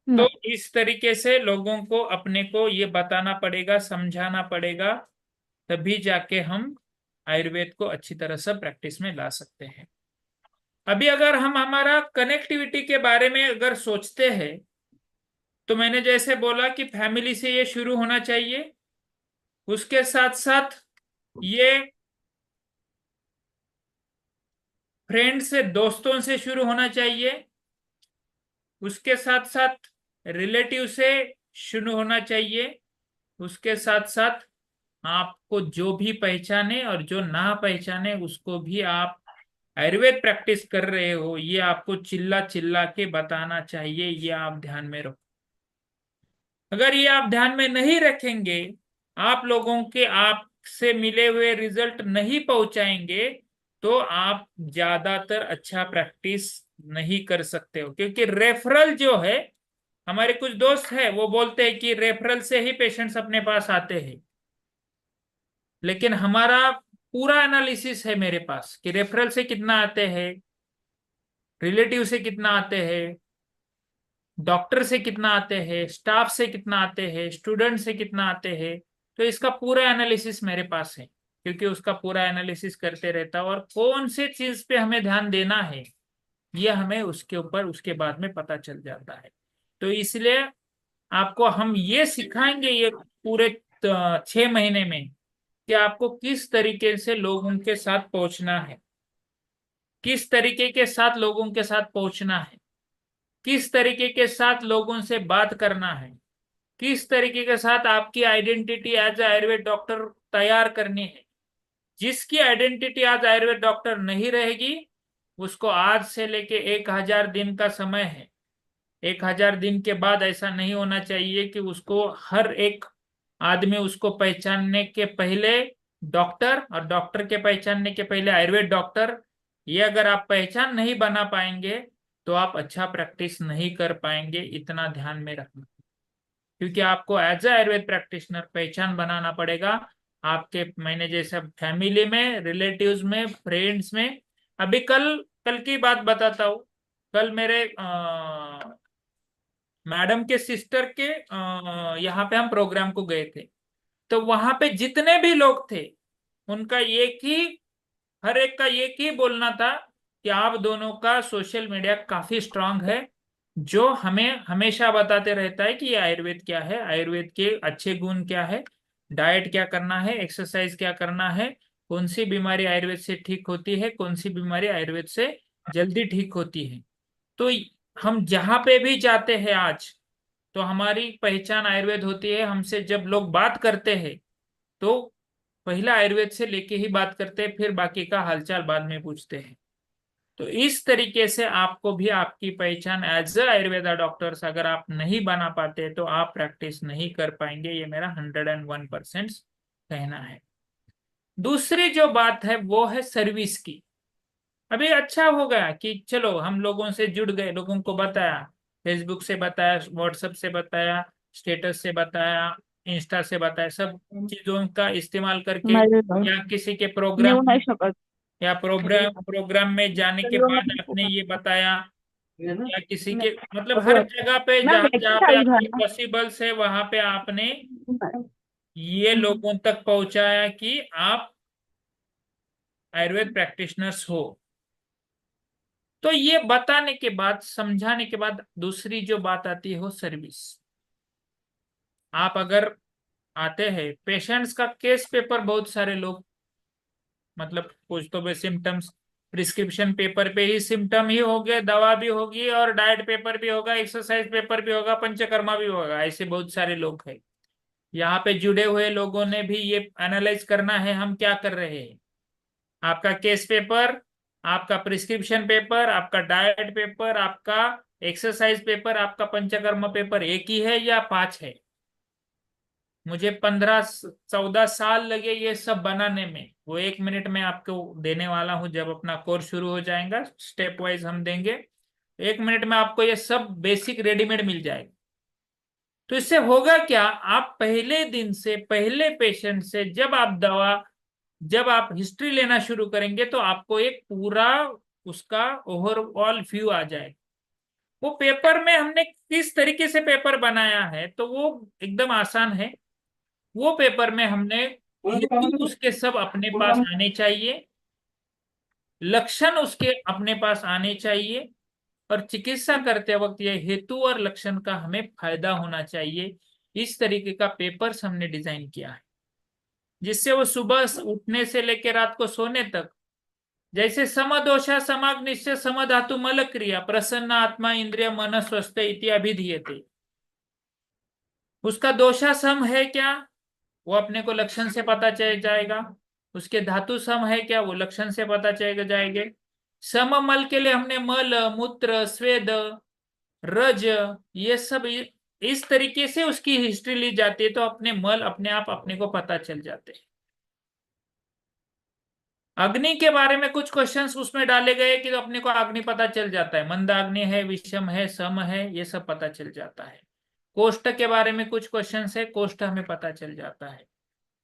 तो ना। इस तरीके से लोगों को अपने को ये बताना पड़ेगा, समझाना पड़ेगा, तभी जाके हम आयुर्वेद को अच्छी तरह से प्रैक्टिस में ला सकते हैं। अभी अगर हम हमारा कनेक्टिविटी के बारे में अगर सोचते हैं तो मैंने जैसे बोला कि फैमिली से ये शुरू होना चाहिए, उसके साथ साथ ये फ्रेंड से, दोस्तों से शुरू होना चाहिए, उसके साथ साथ रिलेटिव से शुरू होना चाहिए, उसके साथ साथ आपको जो भी पहचाने और जो ना पहचाने उसको भी आप आयुर्वेद प्रैक्टिस कर रहे हो ये आपको चिल्ला चिल्ला के बताना चाहिए। ये आप ध्यान में रखो। अगर ये आप ध्यान में नहीं रखेंगे, आप लोगों के आपसे मिले हुए रिजल्ट नहीं पहुंचाएंगे, तो आप ज्यादातर अच्छा प्रैक्टिस नहीं कर सकते हो। क्योंकि रेफरल जो है, हमारे कुछ दोस्त हैं वो बोलते हैं कि रेफरल से ही पेशेंट्स अपने पास आते हैं, लेकिन हमारा पूरा एनालिसिस है मेरे पास कि रेफरल से कितना आते हैं, रिलेटिव से कितना आते हैं, डॉक्टर से कितना आते हैं, स्टाफ से कितना आते हैं, स्टूडेंट से कितना आते हैं। तो इसका पूरा एनालिसिस मेरे पास है, क्योंकि उसका पूरा एनालिसिस करते रहता हूं और कौन से चीज पे हमें ध्यान देना है ये हमें उसके ऊपर उसके बाद में पता चल जाता है। तो इसलिए आपको हम ये सिखाएंगे ये पूरे 6 महीने में कि आपको किस तरीके से लोगों के साथ पहुंचना है, किस तरीके के साथ लोगों के साथ पहुंचना है, किस तरीके के साथ लोगों से बात करना है, किस तरीके के साथ आपकी आइडेंटिटी एज आयुर्वेद डॉक्टर तैयार करनी है। जिसकी आइडेंटिटी आज आयुर्वेद डॉक्टर नहीं रहेगी उसको आज से लेके 1,000 दिन का समय है। 1,000 दिन के बाद ऐसा नहीं होना चाहिए कि उसको हर एक आदमी उसको पहचानने के पहले डॉक्टर और डॉक्टर के पहचानने के पहले आयुर्वेद डॉक्टर, ये अगर आप पहचान नहीं बना पाएंगे तो आप अच्छा प्रैक्टिस नहीं कर पाएंगे। इतना ध्यान में रखना, क्योंकि आपको एज ए आयुर्वेद प्रैक्टिशनर पहचान बनाना पड़ेगा आपके, मैंने जैसे फैमिली में, रिलेटिव्स में, फ्रेंड्स में। अभी कल कल की बात बताता हूँ। कल मेरे मैडम के सिस्टर के यहाँ पे हम प्रोग्राम को गए थे, तो वहां पे जितने भी लोग थे उनका एक ही, हर एक का एक ही बोलना था कि आप दोनों का सोशल मीडिया काफी स्ट्रांग है, जो हमें हमेशा बताते रहता है कि ये आयुर्वेद क्या है, आयुर्वेद के अच्छे गुण क्या है, डाइट क्या करना है, एक्सरसाइज क्या करना है, कौन सी बीमारी आयुर्वेद से ठीक होती है, कौन सी बीमारी आयुर्वेद से जल्दी ठीक होती है। तो हम जहां पे भी जाते हैं आज, तो हमारी पहचान आयुर्वेद होती है। हमसे जब लोग बात करते हैं तो पहला आयुर्वेद से लेके ही बात करते हैं, फिर बाकी का हालचाल बाद में पूछते हैं। तो इस तरीके से आपको भी आपकी पहचान एज अ आयुर्वेदा डॉक्टर्स अगर आप नहीं बना पाते तो आप प्रैक्टिस नहीं कर पाएंगे। ये मेरा 101% कहना है। दूसरी जो बात है वो है सर्विस की। अभी अच्छा हो गया कि चलो हम लोगों से जुड़ गए, लोगों को बताया, फेसबुक से बताया, व्हाट्सएप से बताया, स्टेटस से बताया, इंस्टा से बताया, सब चीजों का इस्तेमाल करके, नाही या किसी के नेऊ प्रोग्राम नाही शकत या प्रोग्राम प्रोग्राम में जाने के बाद आपने ये बताया, या किसी के मतलब हर जगह पे मॅम जहाँ जहाँ पे एक्सरसाइज आपकी झाला पॉसिबल्स है वहां पे आपने ये लोगों तक पहुंचाया कि आप आयुर्वेद प्रैक्टिशनर्स हो। तो ये बताने के बाद, समझाने के बाद, दूसरी जो बात आती है वो सर्विस। आप अगर आते हैं, पेशेंट्स का केस पेपर बहुत सारे लोग मतलब कुछ तो सिम्टम्स, प्रिस्क्रिप्शन पेपर पे ही सिम्टम ही हो गए, दवा भी होगी और डाइट पेपर भी होगा, एक्सरसाइज पेपर भी होगा, पंचकर्मा भी होगा, ऐसे बहुत सारे लोग हैं। यहाँ पे जुड़े हुए लोगों ने भी ये एनालाइज करना है हम क्या कर रहे हैं। आपका केस पेपर, आपका प्रिस्क्रिप्शन पेपर, आपका डाइट पेपर, आपका एक्सरसाइज पेपर, आपका पंचकर्म पेपर एक ही है या 5 है? मुझे 15-14 साल लगे ये सब बनाने में, वो 1 मिनट में आपको देने वाला हूं। जब अपना कोर्स शुरू हो जाएगा स्टेप वाइज हम देंगे, 1 मिनट में आपको ये सब बेसिक रेडीमेड मिल जाएगा। तो इससे होगा क्या, आप पहले दिन से, पहले पेशेंट से जब आप हिस्ट्री लेना शुरू करेंगे तो आपको एक पूरा उसका ओवरऑल व्यू आ जाएगा। वो पेपर में हमने किस तरीके से पेपर बनाया है तो वो एकदम आसान है। वो पेपर में हमने हेतु उसके सब अपने पास आने चाहिए, लक्षण उसके अपने पास आने चाहिए, और चिकित्सा करते वक्त ये हेतु और लक्षण का हमें फायदा होना चाहिए। इस तरीके का पेपर्स हमने डिजाइन किया है जिससे वो सुबह उठने से लेकर रात को सोने तक, जैसे समदोषा समाग्निश्च समधातु मल क्रिया प्रसन्न आत्मा इंद्रिय मन स्वस्थ इति अभिधीयते, उसका दोषा सम है क्या, वो अपने को लक्षण से पता चल जाएगा। उसके धातु सम है क्या, वो लक्षण से पता चल जाएंगे। सममल के लिए हमने मल, मूत्र, स्वेद, रज, ये सब इस तरीके से उसकी हिस्ट्री ली जाती है तो अपने मल अपने आप अपने को पता चल जाते हैं। अग्नि के बारे में कुछ क्वेश्चंस उसमें डाले गए कि तो अपने को अग्नि पता चल जाता है, मंदाग्नि है, विषम है, सम है, ये सब पता चल जाता है। कोष्ठ के बारे में कुछ क्वेश्चंस है, कोष्ठ हमें पता चल जाता है।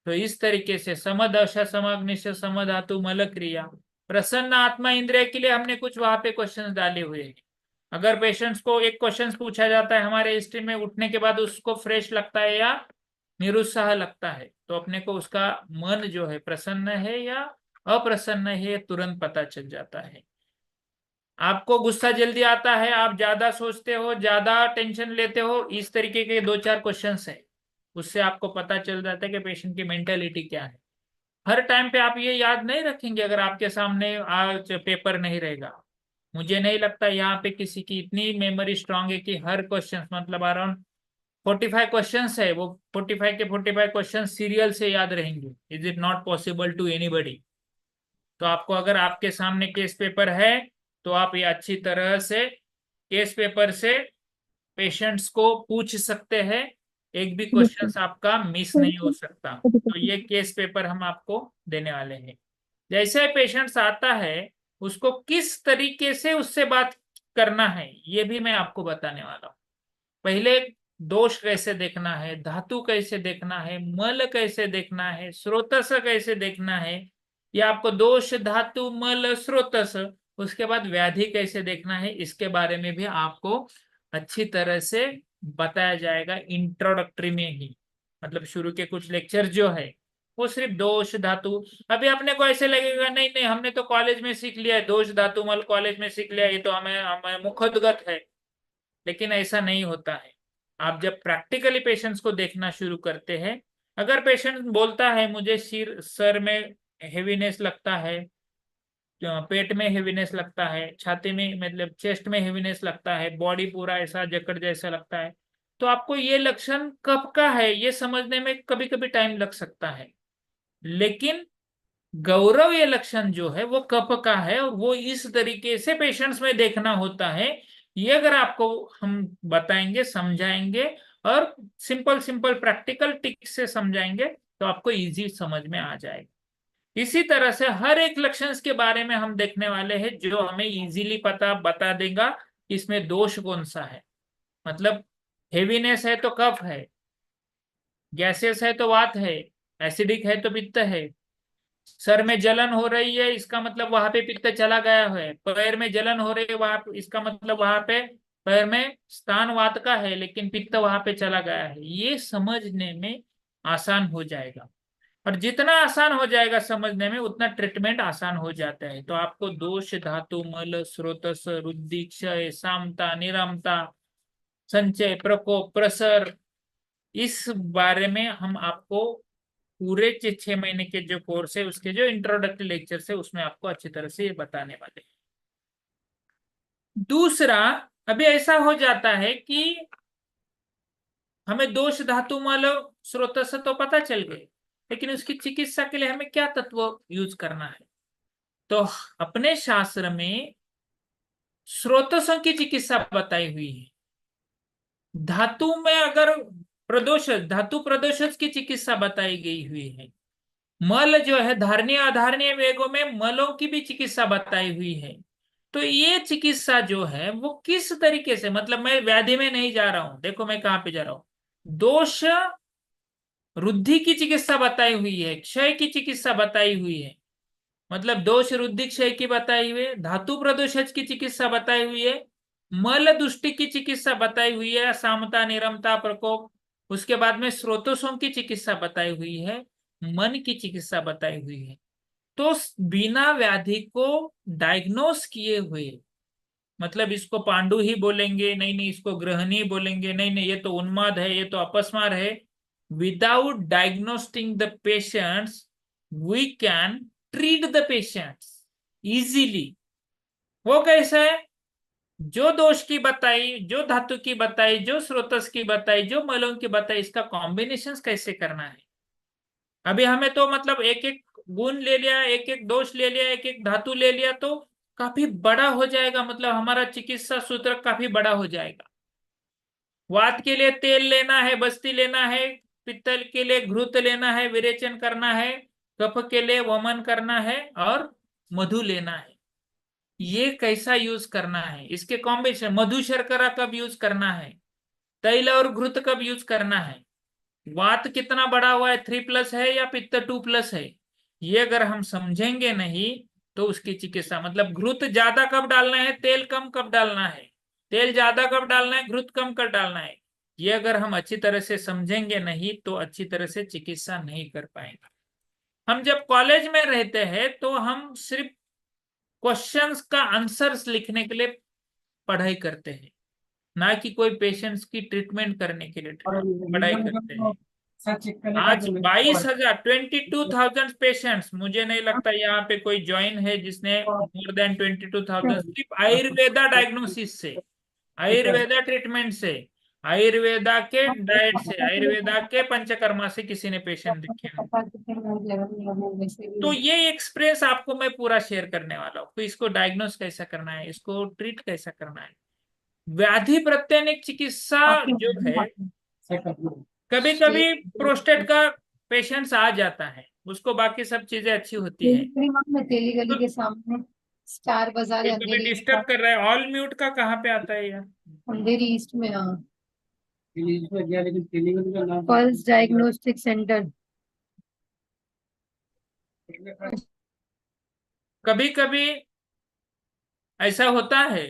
तो इस तरीके से समदशा समाग्निश समधातु मल क्रिया प्रसन्न आत्मा इंद्रिय के लिए हमने कुछ वहां पे क्वेश्चंस डाले हुए हैं। अगर पेशेंट्स को एक क्वेश्चन पूछा जाता है हमारे हिस्ट्री में, उठने के बाद उसको फ्रेश लगता है या निरुत्साह लगता है, तो अपने को उसका मन जो है प्रसन्न है या अप्रसन्न है तुरंत पता चल जाता है। आपको गुस्सा जल्दी आता है, आप ज्यादा सोचते हो, ज्यादा टेंशन लेते हो, इस तरीके के 2-4 क्वेश्चंस है, उससे आपको पता चल जाता है कि पेशेंट की मेंटेलिटी क्या है। हर टाइम पे आप ये याद नहीं रखेंगे अगर आपके सामने आज पेपर नहीं रहेगा। मुझे नहीं लगता यहाँ पे किसी की इतनी मेमोरी स्ट्रांग है कि हर क्वेश्चन मतलब अराउंड 45 क्वेश्चंस है, वो 45 के 45 क्वेश्चन सीरियल से याद रहेंगे। Is it not possible to anybody? तो आपको अगर आपके सामने केस पेपर है तो आप ये अच्छी तरह से केस पेपर से पेशेंट्स को पूछ सकते हैं, एक भी क्वेश्चन आपका मिस नहीं हो सकता। तो ये केस पेपर हम आपको देने वाले हैं। जैसे पेशेंट्स आता है उसको किस तरीके से उससे बात करना है ये भी मैं आपको बताने वाला हूँ। पहले दोष कैसे देखना है, धातु कैसे देखना है, मल कैसे देखना है, स्रोतस कैसे देखना है, ये आपको दोष, धातु, मल, स्रोतस, उसके बाद व्याधि कैसे देखना है, इसके बारे में भी आपको अच्छी तरह से बताया जाएगा इंट्रोडक्टरी में ही। मतलब शुरू के कुछ लेक्चर जो है वो सिर्फ दोष, धातु, अभी अपने को ऐसे लगेगा नहीं नहीं हमने तो कॉलेज में सीख लिया है, दोष, धातु, मल कॉलेज में सीख लिया, ये तो हमें मुखोद्गत है। लेकिन ऐसा नहीं होता है। आप जब प्रैक्टिकली पेशेंट्स को देखना शुरू करते हैं, अगर पेशेंट बोलता है मुझे सर में हेवीनेस लगता है, पेट में हेवीनेस लगता है, छाती में मतलब चेस्ट में हेवीनेस लगता है, बॉडी पूरा ऐसा जकड़ जैसा लगता है, तो आपको ये लक्षण कब का है ये समझने में कभी कभी टाइम लग सकता है। लेकिन गौरव ये लक्षण जो है वो कफ का है और वो इस तरीके से पेशेंट्स में देखना होता है। ये अगर आपको हम बताएंगे, समझाएंगे और सिंपल सिंपल प्रैक्टिकल टिक्स से समझाएंगे तो आपको इजी समझ में आ जाएगा। इसी तरह से हर एक लक्षण के बारे में हम देखने वाले हैं जो हमें इजीली बता देगा इसमें दोष कौन सा है। मतलब हेवीनेस है तो कफ है, गैसेस है तो वात है, एसिडिक है तो पित्त है। सर में जलन हो रही है, इसका मतलब वहां पे पित्त चला गया है। पैर में जलन हो रही है, वहां, इसका मतलब वहां पे पैर में स्थान वात का है, लेकिन पित्त वहां पे चला गया है। ये समझने में आसान हो जाएगा, और जितना आसान हो जाएगा समझने में उतना ट्रीटमेंट आसान हो जाता है। तो आपको दोष, धातु, मल, स्रोतस, रुद्धि, क्षय, सामता, निरामता, संचय, प्रकोप, प्रसर, इस बारे में हम आपको पूरे 6 महीने के जो कोर्स है उसके जो इंट्रोडक्टरी लेक्चर है उसमें आपको अच्छी तरह से ये बताने वाले हैं। दूसरा, अभी ऐसा हो जाता है कि हमें दोष, धातु, मल, स्रोतस तो पता चल गए, लेकिन उसकी चिकित्सा के लिए हमें क्या तत्व यूज करना है। तो अपने शास्त्र में स्रोतसों की चिकित्सा बताई हुई है। धातु में अगर प्रदोष, धातु प्रदोष की चिकित्सा बताई गई हुई है। मल जो है, धारणीय अधारणीय वेगों में मलों की भी चिकित्सा बताई हुई है। तो ये चिकित्सा जो है वो किस तरीके से, मतलब मैं व्याधि में नहीं जा रहा हूं, देखो मैं कहां पे जा रहा हूं। दोष रुद्धि की चिकित्सा बताई हुई है, क्षय की चिकित्सा बताई हुई है, मतलब दोष रुद्धि क्षय की बताई हुई है, धातु प्रदोषज की चिकित्सा बताई हुई है, मल दुष्टि की चिकित्सा बताई हुई है, सामता, निरमता, प्रकोप। उसके बाद में स्रोतोषों की चिकित्सा बताई हुई है, मन की चिकित्सा बताई हुई है। तो बिना व्याधि को डायग्नोस किए हुए, मतलब इसको पांडु ही बोलेंगे, नहीं नहीं इसको ग्रहणी बोलेंगे, नहीं नहीं ये तो उन्माद है, ये तो अपस्मार है, without diagnosing the patients we can treat the patients easily. वो कैसे है? जो दोष की बताई, जो धातु की बताई, जो स्रोतस की बताई, जो मलों की बताई, इसका कॉम्बिनेशन कैसे करना है। अभी हमें तो मतलब एक एक गुण ले लिया, एक एक दोष ले लिया, एक एक धातु ले लिया तो काफी बड़ा हो जाएगा, मतलब हमारा चिकित्सा सूत्र काफी बड़ा हो जाएगा। वात के लिए तेल लेना है, बस्ती लेना है, पित्तल के लिए घृत लेना है, विरेचन करना है, कफ के लिए वमन करना है, और मधु लेना है। ये कैसा यूज करना है, इसके कॉम्बिनेशन, मधु शर्करा कब यूज करना है, तैल और घृत कब यूज करना है, वात कितना बढ़ा हुआ है, 3+ है या पित्त 2+ है, ये अगर हम समझेंगे नहीं तो उसकी चिकित्सा, मतलब घृत ज्यादा कब डालना है, तेल कम कब डालना है, तेल ज्यादा कब डालना है, घृत कम कब डालना है, ये अगर हम अच्छी तरह से समझेंगे नहीं तो अच्छी तरह से चिकित्सा नहीं कर पाएंगे। हम जब कॉलेज में रहते हैं तो हम सिर्फ क्वेश्चंस का आंसर्स लिखने के लिए पढ़ाई करते हैं, ना कि कोई पेशेंट्स की ट्रीटमेंट करने के लिए पढ़ाई करते हैं। आज 22,000, 22,000 पेशेंट्स, मुझे नहीं लगता यहाँ पे कोई ज्वाइन है जिसने मोर देन 22,000 सिर्फ आयुर्वेदा डायग्नोसिस से, आयुर्वेदा ट्रीटमेंट से, आयुर्वेदा के डाइट से, आयुर्वेदा के पंचकर्मा से किसी ने पेशेंट देखे नहीं। तो ये एक्सपीरियंस आपको मैं पूरा शेयर करने वाला हूँ। तो इसको डायग्नोस कैसा करना है, इसको ट्रीट कैसा करना है। व्याधि प्रत्यानिक चिकित्सा जो है, कभी कभी प्रोस्टेट का पेशेंट्स आ जाता है, उसको बाकी सब चीजें अच्छी होती है, तेली गली के सामने स्टार बाजार है, कभी अंधेरी डिस्टर्ब कर रहा है। ऑल म्यूट का कहाँ पे आता है यार? अंधेरी ईस्ट में, हाँ, पल्स डायग्नोस्टिक सेंटर। कभी कभी ऐसा होता है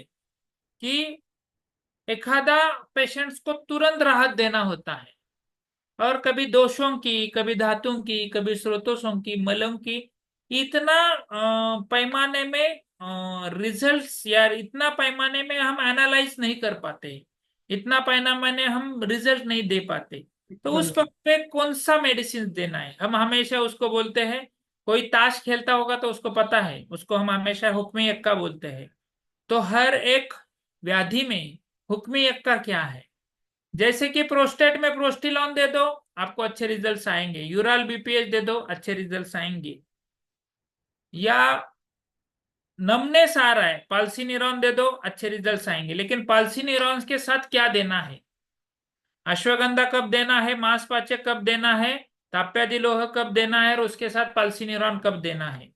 कि एखादा पेशेंट्स को तुरंत राहत देना होता है, और कभी दोषों की, कभी धातुओं की, कभी स्रोतों की, मलों की, इतना पैमाने में रिजल्ट्स, यार इतना पैमाने में हम एनालाइज नहीं कर पाते, इतना पैमाने हम रिजल्ट नहीं दे पाते। तो उस वक्त पे कौन सा मेडिसिन देना है, हम हमेशा उसको बोलते हैं, कोई ताश खेलता होगा तो उसको पता है, उसको हम हमेशा हुक्मी यक्का बोलते हैं। तो हर एक व्याधि में हुक्मी यक्का क्या है, जैसे कि प्रोस्टेट में प्रोस्टिलॉन दे दो, आपको अच्छे रिजल्ट्स आएंगे, यूराल बीपीएच दे दो, अच्छे रिजल्ट्स आएंगे, या नमनेस आ रहा है, पाल्सिनिरॉन दे दो, अच्छे रिजल्ट्स आएंगे। लेकिन पाल्सिनिरॉन के साथ क्या देना है, अश्वगंधा कब देना है, मांसपाचक कब देना है, ताप्यादिलोह कब देना है, और उसके साथ पाल्सिनिरॉन कब देना है,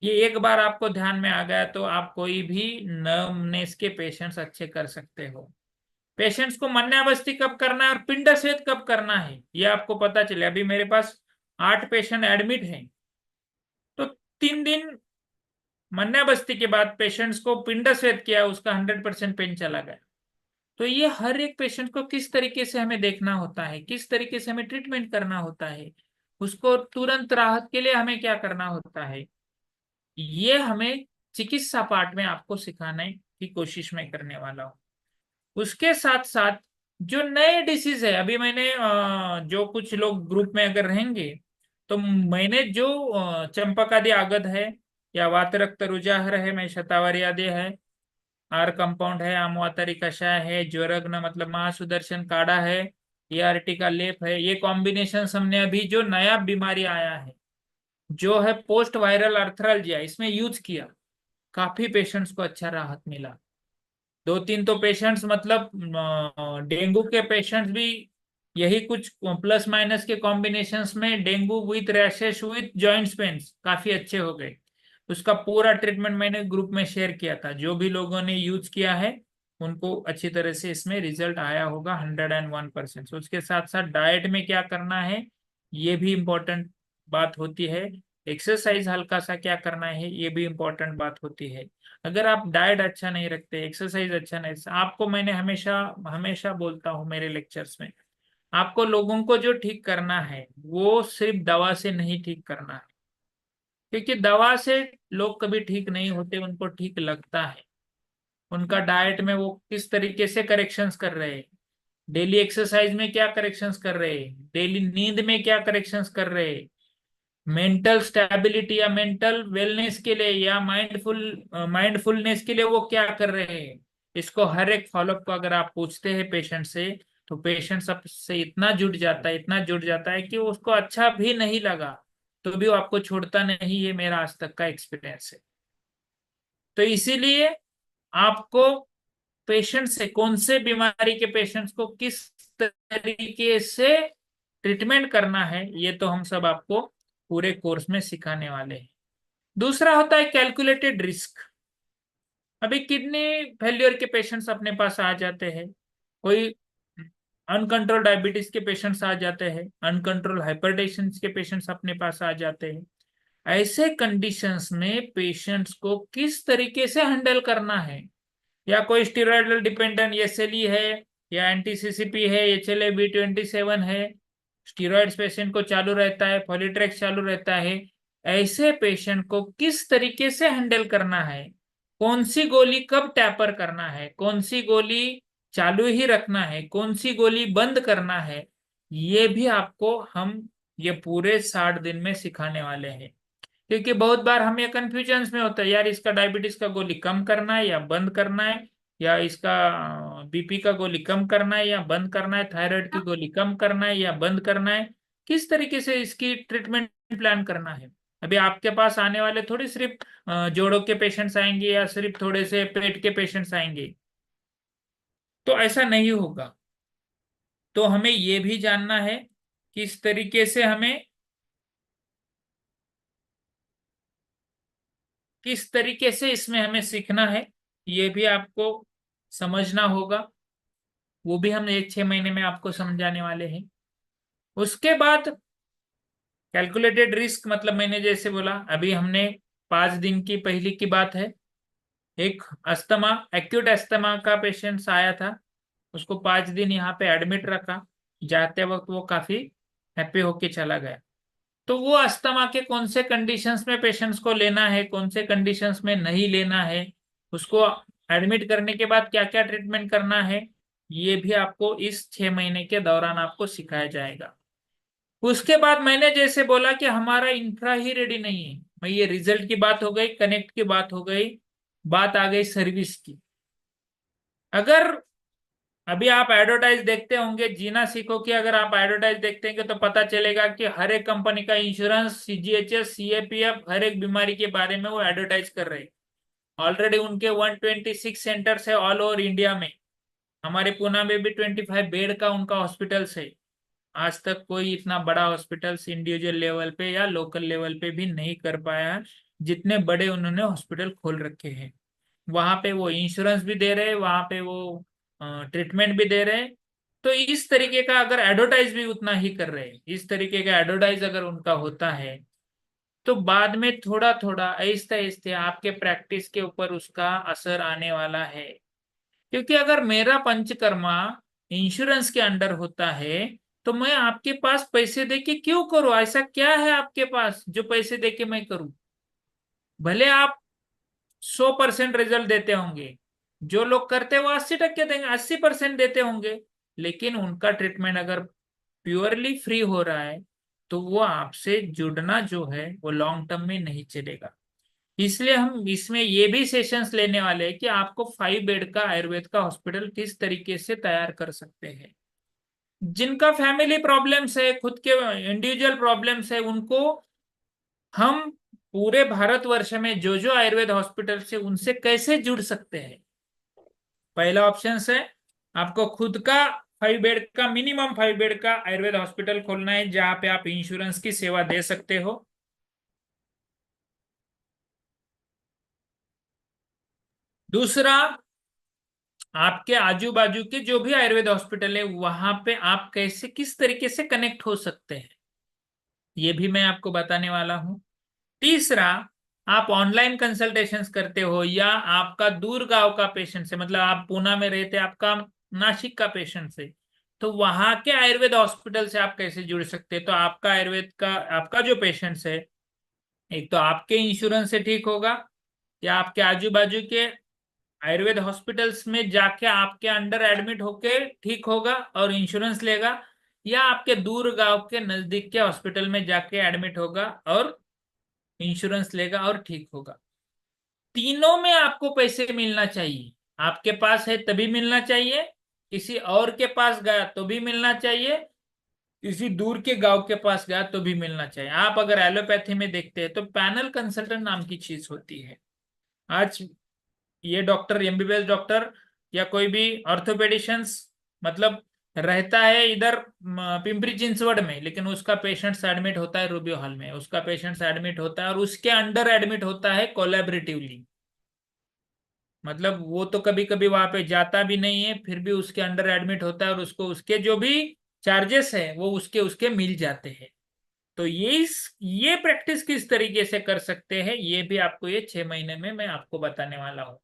ये एक बार आपको ध्यान में आ गया तो आप कोई भी नमनेस के पेशेंट्स अच्छे कर सकते हो। पेशेंट्स को मन्याबस्ती कब करना है और पिंड स्वेद कब करना है ये आपको पता चले। अभी मेरे पास 8 पेशेंट एडमिट हैं, तो 3 दिन मन्याबस्ती के बाद पेशेंट्स को पिंड स्वेद किया, उसका 100% पेन चला गया। तो ये हर एक पेशेंट को किस तरीके से हमें देखना होता है, किस तरीके से हमें ट्रीटमेंट करना होता है, उसको तुरंत राहत के लिए हमें क्या करना होता है, ये हमें चिकित्सा पार्ट में आपको सिखाने की कोशिश में करने वाला हूँ। उसके साथ साथ जो नए डिसीज है, अभी मैंने जो कुछ लोग ग्रुप में अगर रहेंगे तो मैंने जो चंपकादि आगद है या वात रक्त रुजाहर है, मैं शतावरी आदि है, आर कंपाउंड है, आमवातरी कषाय है, ज्वरग्न मतलब महासुदर्शन काढ़ा है, एआरटी का लेप है, ये कॉम्बिनेशन हमने अभी जो नया बीमारी आया है जो है पोस्ट वायरल आर्थरालजिया, इसमें यूज किया। काफी पेशेंट्स को अच्छा राहत मिला। 2-3 तो पेशेंट्स मतलब डेंगू के पेशेंट्स भी यही कुछ प्लस माइनस के कॉम्बिनेशंस में dengue with rashes with joints pains काफी अच्छे हो गए। उसका पूरा ट्रीटमेंट मैंने ग्रुप में शेयर किया था। जो भी लोगों ने यूज किया है उनको अच्छी तरह से इसमें रिजल्ट आया होगा 101%। उसके साथ साथ डाइट में क्या करना है ये भी इम्पोर्टेंट बात होती है। एक्सरसाइज हल्का सा क्या करना है ये भी इम्पोर्टेंट बात होती है। अगर आप डाइट अच्छा नहीं रखते, एक्सरसाइज अच्छा नहीं, आपको मैंने हमेशा हमेशा बोलता हूँ मेरे लेक्चर्स में, आपको लोगों को जो ठीक करना है वो सिर्फ दवा से नहीं ठीक करना है, क्योंकि दवा से लोग कभी ठीक नहीं होते, उनको ठीक लगता है। उनका डाइट में वो किस तरीके से करेक्शंस कर रहे हैं, डेली एक्सरसाइज में क्या करेक्शंस कर रहे हैं, डेली नींद में क्या करेक्शंस कर रहे हैं, मेंटल स्टेबिलिटी या मेंटल वेलनेस के लिए या माइंडफुलनेस के लिए वो क्या कर रहे हैं, इसको हर एक फॉलोअप को अगर आप पूछते हैं पेशेंट से तो पेशेंट सबसे इतना जुड़ जाता है, इतना जुड़ जाता है कि उसको अच्छा भी नहीं लगा तो भी वो आपको छोड़ता नहीं। ये मेरा आज तक का एक्सपीरियंस है। तो इसीलिए आपको पेशेंट से कौन से बीमारी के पेशेंट्स को किस तरीके से ट्रीटमेंट करना है ये तो हम सब आपको पूरे कोर्स में सिखाने वाले हैं। दूसरा होता है कैलकुलेटेड रिस्क। अभी किडनी फेल्योर के पेशेंट्स अपने पास आ जाते हैं, कोई अनकंट्रोल डायबिटीज के पेशेंट्स आ जाते हैं, अनकंट्रोल हाइपरटेंशन के पेशेंट्स अपने पास आ जाते हैं। ऐसे कंडीशंस में पेशेंट्स को किस तरीके से हैंडल करना है, या कोई स्टीरॉयडल डिपेंडेंट एसएलई है या एंटीसीसीपी है, HLA-B27 है, स्टीरॉयड्स पेशेंट को चालू रहता है, फॉलिट्रेक्स चालू रहता है, ऐसे पेशेंट को किस तरीके से हैंडल करना है, कौन सी गोली कब टैपर करना है, कौन सी गोली चालू ही रखना है, कौन सी गोली बंद करना है, ये भी आपको हम ये पूरे 60 दिन में सिखाने वाले हैं। क्योंकि बहुत बार हम ये कंफ्यूजन में होता है, यार इसका डायबिटीज का गोली कम करना है या बंद करना है, या इसका बीपी का गोली कम करना है या बंद करना है, थायराइड की गोली कम करना है या बंद करना है, किस तरीके से इसकी ट्रीटमेंट प्लान करना है। अभी आपके पास आने वाले थोड़ी सिर्फ जोड़ों के पेशेंट्स आएंगे या सिर्फ थोड़े से पेट के पेशेंट्स आएंगे, तो ऐसा नहीं होगा। तो हमें ये भी जानना है किस तरीके से हमें किस तरीके से इसमें हमें सीखना है, ये भी आपको समझना होगा। वो भी हम 1-6 महीने में आपको समझाने वाले हैं। उसके बाद कैलकुलेटेड रिस्क मतलब मैंने जैसे बोला, अभी हमने 5 दिन की पहली की बात है, एक अस्थमा एक्यूट अस्थमा का पेशेंट आया था, उसको 5 दिन यहाँ पे एडमिट रखा, जाते वक्त वो काफी हैप्पी होके चला गया। तो वो अस्थमा के कौन से कंडीशंस में पेशेंट्स को लेना है, कौन से कंडीशंस में नहीं लेना है, उसको एडमिट करने के बाद क्या क्या ट्रीटमेंट करना है, ये भी आपको इस 6 महीने के दौरान आपको सिखाया जाएगा। उसके बाद मैंने जैसे बोला कि हमारा इंफ्रा ही रेडी नहीं है। मैं ये रिजल्ट की बात हो गई, कनेक्ट की बात हो गई, बात आ गई सर्विस की। अगर अभी आप एडवर्टाइज देखते होंगे, जीना सीखो कि अगर आप एडवर्टाइज देखते हैं तो पता चलेगा कि हर एक कंपनी का इंश्योरेंस, CGHS, CAPF, हर एक बीमारी के बारे में वो एडवर्टाइज कर रहे हैं। ऑलरेडी उनके 126 सेंटर्स है ऑल ओवर इंडिया में। हमारे पुणे में भी 25 बेड का उनका हॉस्पिटल्स है। आज तक कोई इतना बड़ा हॉस्पिटल्स इंडिविजुअल लेवल पे या लोकल लेवल पे भी नहीं कर पाया जितने बड़े उन्होंने हॉस्पिटल खोल रखे हैं। वहां पे वो इंश्योरेंस भी दे रहे हैं, वहां पे वो ट्रीटमेंट भी दे रहे हैं। तो इस तरीके का अगर एडवर्टाइज भी उतना ही कर रहे हैं, इस तरीके का एडवर्टाइज अगर उनका होता है, तो बाद में थोड़ा थोड़ा आहिस्ते आहिस्ते आपके प्रैक्टिस के ऊपर उसका असर आने वाला है। क्योंकि अगर मेरा पंचकर्मा इंश्योरेंस के अंडर होता है, तो मैं आपके पास पैसे देके क्यों करूं? ऐसा क्या है आपके पास जो पैसे देके मैं करूं? भले आप 100% रिजल्ट देते होंगे, जो लोग करते हैं वो 80% देंगे, 80% देते होंगे, लेकिन उनका ट्रीटमेंट अगर प्योरली फ्री हो रहा है, तो वो आपसे जुड़ना जो है वो लॉन्ग टर्म में नहीं चलेगा। इसलिए हम इसमें ये भी सेशंस लेने वाले हैं कि आपको 5 बेड का आयुर्वेद का हॉस्पिटल किस तरीके से तैयार कर सकते हैं। जिनका फैमिली प्रॉब्लम्स है, खुद के इंडिविजुअल प्रॉब्लम्स है, उनको हम पूरे भारतवर्ष में जो जो आयुर्वेद हॉस्पिटल से उनसे कैसे जुड़ सकते हैं। पहला ऑप्शन है आपको खुद का 5 बेड का, मिनिमम 5 बेड का आयुर्वेद हॉस्पिटल खोलना है जहां पे आप इंश्योरेंस की सेवा दे सकते हो। दूसरा, आपके आजू बाजू के जो भी आयुर्वेद हॉस्पिटल है वहां पे आप कैसे किस तरीके से कनेक्ट हो सकते हैं, ये भी मैं आपको बताने वाला हूं। तीसरा, आप ऑनलाइन कंसल्टेशंस करते हो या आपका दूर गांव का पेशेंट है, मतलब आप पूना में रहते, आपका नासिक का पेशेंट है, तो वहां के आयुर्वेद हॉस्पिटल से आप कैसे जुड़ सकते हैं। तो आपका आयुर्वेद का, आपका जो पेशेंट है, एक तो आपके इंश्योरेंस से ठीक होगा, या आपके आजू बाजू के आयुर्वेद हॉस्पिटल्स में जाके आपके अंडर एडमिट होके ठीक होगा और इंश्योरेंस लेगा, या आपके दूर गांव के नजदीक के हॉस्पिटल में जाके एडमिट होगा और इंश्योरेंस लेगा और ठीक होगा। तीनों में आपको पैसे मिलना चाहिए। आपके पास है तभी मिलना चाहिए, किसी और के पास गया तो भी मिलना चाहिए, किसी दूर के गांव के पास गया तो भी मिलना चाहिए। आप अगर एलोपैथी में देखते हैं तो पैनल कंसल्टेंट नाम की चीज होती है। आज ये डॉक्टर, एमबीबीएस डॉक्टर या कोई भी ऑर्थोपेडिशियंस मतलब रहता है इधर पिंपरी चिंचवड में, लेकिन उसका पेशेंट्स एडमिट होता है रूबी हॉल में, उसका पेशेंट्स एडमिट होता है और उसके अंडर एडमिट होता है कोलैबोरेटिवली। मतलब वो तो कभी कभी वहां पे जाता भी नहीं है, फिर भी उसके अंडर एडमिट होता है और उसको उसके जो भी चार्जेस है वो उसके उसके मिल जाते हैं। तो ये प्रैक्टिस किस तरीके से कर सकते हैं, ये भी आपको ये 6 महीने में मैं आपको बताने वाला हूँ।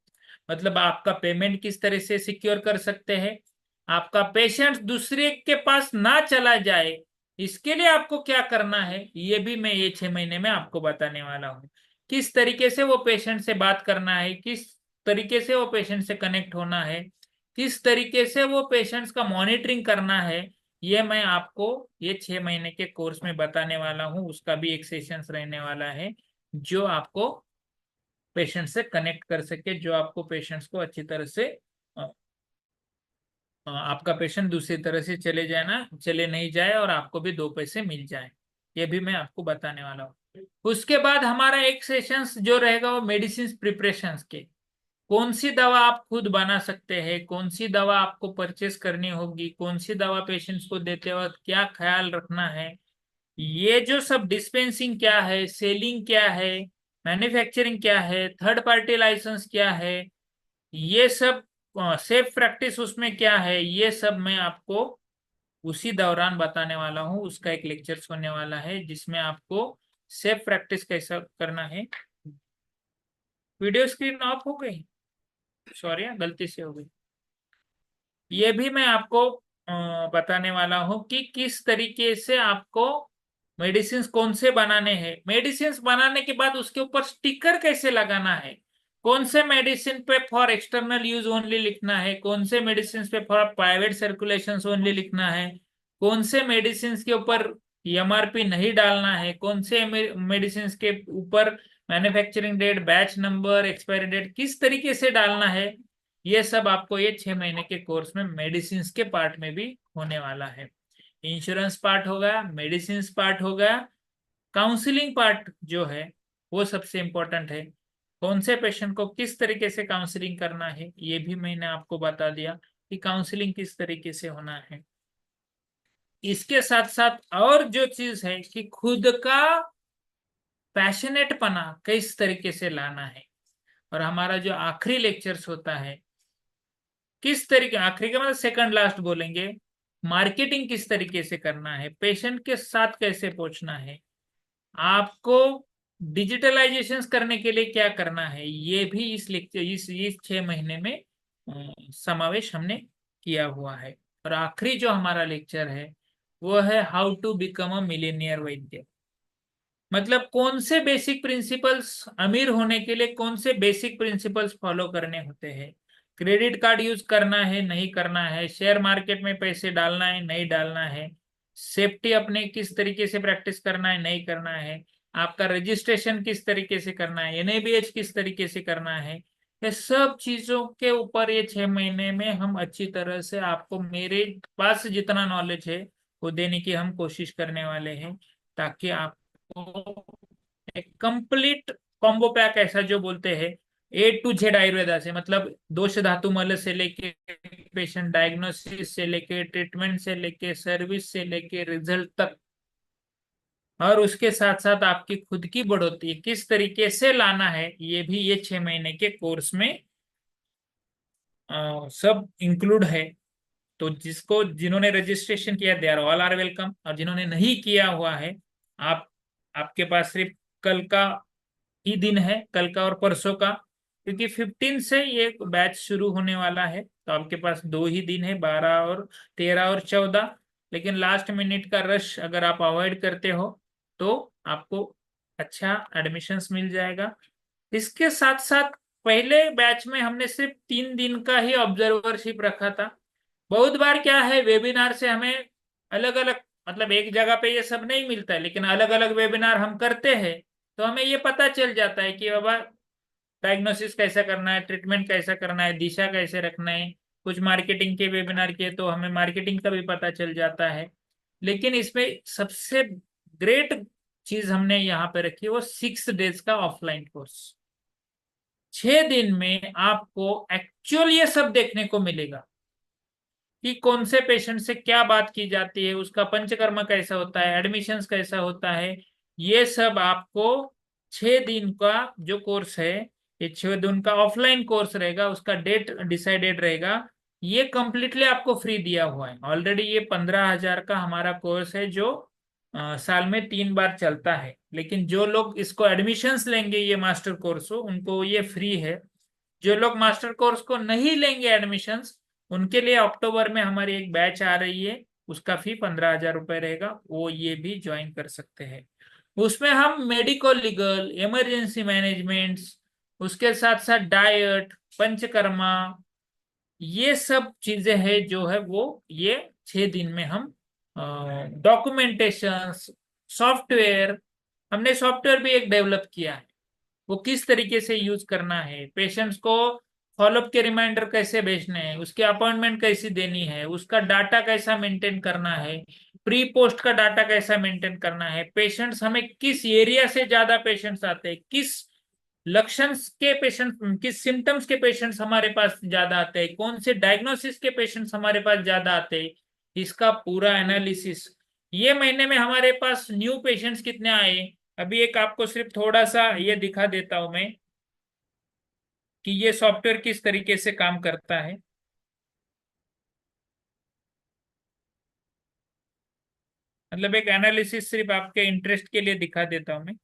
मतलब आपका पेमेंट किस तरह से सिक्योर कर सकते हैं, आपका पेशेंट दूसरे के पास ना चला जाए, इसके लिए आपको क्या करना है, ये भी मैं ये 6 महीने में आपको बताने वाला हूँ। किस तरीके से वो पेशेंट से बात करना है, किस तरीके से वो पेशेंट से कनेक्ट होना है, किस तरीके से वो पेशेंट्स का मॉनिटरिंग करना है, ये मैं आपको ये 6 महीने के कोर्स में बताने वाला हूँ। उसका भी एक सेशंस रहने वाला है जो आपको पेशेंट से कनेक्ट कर सके, जो आपको पेशेंट्स को अच्छी तरह से आपका पेशेंट दूसरी तरह से चले नहीं जाए और आपको भी 2 पैसे मिल जाए, ये भी मैं आपको बताने वाला हूँ। उसके बाद हमारा एक सेशंस जो रहेगा वो मेडिसिन प्रिपरेशंस के, कौन सी दवा आप खुद बना सकते हैं, कौन सी दवा आपको परचेस करनी होगी, कौन सी दवा पेशेंट्स को देते वक्त क्या ख्याल रखना है, ये जो सब डिस्पेंसिंग क्या है, सेलिंग क्या है, मैन्युफैक्चरिंग क्या है, थर्ड पार्टी लाइसेंस क्या है, ये सब सेफ प्रैक्टिस उसमें क्या है, ये सब मैं आपको उसी दौरान बताने वाला हूँ। उसका एक लेक्चर होने वाला है जिसमें आपको सेफ प्रैक्टिस कैसा करना है। वीडियो स्क्रीन ऑफ हो गई, सॉरी गलती से हो गई। ये भी मैं आपको बताने वाला हूँ कि किस तरीके से आपको मेडिसिन कौन से बनाने हैं, मेडिसिन बनाने के बाद उसके ऊपर स्टिकर कैसे लगाना है, कौन से मेडिसिन पे फॉर एक्सटर्नल यूज ओनली लिखना है, कौन से मेडिसिन पे फॉर प्राइवेट सर्कुलेशन ओनली लिखना है, कौन से मेडिसिन के ऊपर एमआरपी नहीं डालना है, कौन से मेडिसिन के ऊपर manufacturing date, batch number, expiry date किस तरीके से डालना है, ये सब आपको ये 6 महीने के कोर्स में मेडिसिन के पार्ट में भी होने वाला है। इंश्योरेंस पार्ट हो गया, मेडिसिन पार्ट हो गया, काउंसलिंग पार्ट जो है वो सबसे इंपॉर्टेंट है। कौन से पेशेंट को किस तरीके से काउंसलिंग करना है, ये भी मैंने आपको बता दिया कि काउंसलिंग किस तरीके से होना है। इसके साथ साथ और जो चीज है कि खुद का पैशनेटपना किस तरीके से लाना है। और हमारा जो आखिरी लेक्चर्स होता है किस तरीके, आखिरी का मतलब सेकंड लास्ट बोलेंगे, मार्केटिंग किस तरीके से करना है, पेशेंट के साथ कैसे पहुंचना है, आपको डिजिटलाइजेशन करने के लिए क्या करना है, ये भी इस लेक्चर इस 6 महीने में समावेश हमने किया हुआ है। और आखिरी जो हमारा लेक्चर है वो है how to become a millionaire vaidya. मतलब कौन से बेसिक प्रिंसिपल्स, अमीर होने के लिए कौन से बेसिक प्रिंसिपल्स फॉलो करने होते हैं, क्रेडिट कार्ड यूज करना है नहीं करना है, शेयर मार्केट में पैसे डालना है नहीं डालना है, सेफ्टी अपने किस तरीके से प्रैक्टिस करना है नहीं करना है, आपका रजिस्ट्रेशन किस तरीके से करना है, एनएबीएच किस तरीके से करना है, ये सब चीजों के ऊपर ये 6 महीने में हम अच्छी तरह से आपको, मेरे पास जितना नॉलेज है वो देने की हम कोशिश करने वाले हैं, ताकि आप एक कंप्लीट कॉम्बो पैक, ऐसा जो बोलते हैं ए टू जेड आयुर्वेदा से, मतलब दोष धातु मल से लेके पेशेंट डायग्नोसिस से लेके ट्रीटमेंट से लेके सर्विस से लेके रिजल्ट तक, और उसके साथ साथ आपकी खुद की बढ़ोतरी किस तरीके से लाना है, ये भी ये 6 महीने के कोर्स में सब इंक्लूड है। तो जिन्होंने रजिस्ट्रेशन किया they are all are welcome, और जिन्होंने नहीं किया हुआ है, आप आपके पास सिर्फ कल का ही दिन है, कल का और परसों का, क्योंकि 15 से ये बैच शुरू होने वाला है, तो आपके पास 2 ही दिन है, 12 और 13 और 14। लेकिन लास्ट मिनट का रश अगर आप अवॉइड करते हो तो आपको अच्छा एडमिशन्स मिल जाएगा। इसके साथ साथ पहले बैच में हमने सिर्फ 3 दिन का ही ऑब्जर्वरशिप रखा था। बहुत बार क्या है, वेबिनार से हमें अलग अलग, मतलब एक जगह पे ये सब नहीं मिलता है, लेकिन अलग अलग वेबिनार हम करते हैं तो हमें ये पता चल जाता है कि बाबा डायग्नोसिस कैसा करना है, ट्रीटमेंट कैसा करना है, दिशा कैसे रखना है। कुछ मार्केटिंग के वेबिनार किए तो हमें मार्केटिंग का भी पता चल जाता है। लेकिन इसमें सबसे ग्रेट चीज हमने यहाँ पे रखी, वो 6 डेज का ऑफलाइन कोर्स। 6 दिन में आपको एक्चुअल ये सब देखने को मिलेगा कि कौन से पेशेंट से क्या बात की जाती है, उसका पंचकर्म कैसा होता है, एडमिशंस कैसा होता है, ये सब आपको 6 दिन का जो कोर्स है, ये 6 दिन का ऑफलाइन कोर्स रहेगा, उसका डेट डिसाइडेड रहेगा, ये कंप्लीटली आपको फ्री दिया हुआ है। ऑलरेडी ये 15,000 का हमारा कोर्स है जो साल में 3 बार चलता है, लेकिन जो लोग इसको एडमिशंस लेंगे ये मास्टर कोर्स हो, उनको ये फ्री है। जो लोग मास्टर कोर्स को नहीं लेंगे एडमिशंस, उनके लिए अक्टूबर में हमारी एक बैच आ रही है, उसका फी 15,000 रुपये रहेगा, वो ये भी ज्वाइन कर सकते हैं। उसमें हम मेडिको लीगल, इमरजेंसी मैनेजमेंट, उसके साथ साथ डाइट, पंचकर्मा, ये सब चीजें हैं जो है वो ये 6 दिन में हम डॉक्यूमेंटेशन, सॉफ्टवेयर, हमने सॉफ्टवेयर भी एक डेवलप किया है, वो किस तरीके से यूज करना है, पेशेंट्स को फॉलोअप के रिमाइंडर कैसे भेजने हैं, उसकी अपॉइंटमेंट कैसी देनी है, उसका डाटा कैसा मेंटेन करना है, प्री पोस्ट का डाटा कैसा मेंटेन करना है, पेशेंट्स हमें किस एरिया से ज्यादा पेशेंट्स आते हैं, किस लक्षण के पेशेंट, किस सिम्टम्स के पेशेंट्स हमारे पास ज्यादा आते हैं, कौन से डायग्नोसिस के पेशेंट्स हमारे पास ज्यादा आते हैं, इसका पूरा एनालिसिस। ये महीने में हमारे पास न्यू पेशेंट्स कितने आए, अभी एक आपको सिर्फ थोड़ा सा ये दिखा देता हूं मैं कि ये सॉफ्टवेयर किस तरीके से काम करता है। मतलब एक एनालिसिस सिर्फ आपके इंटरेस्ट के लिए दिखा देता हूं मैं।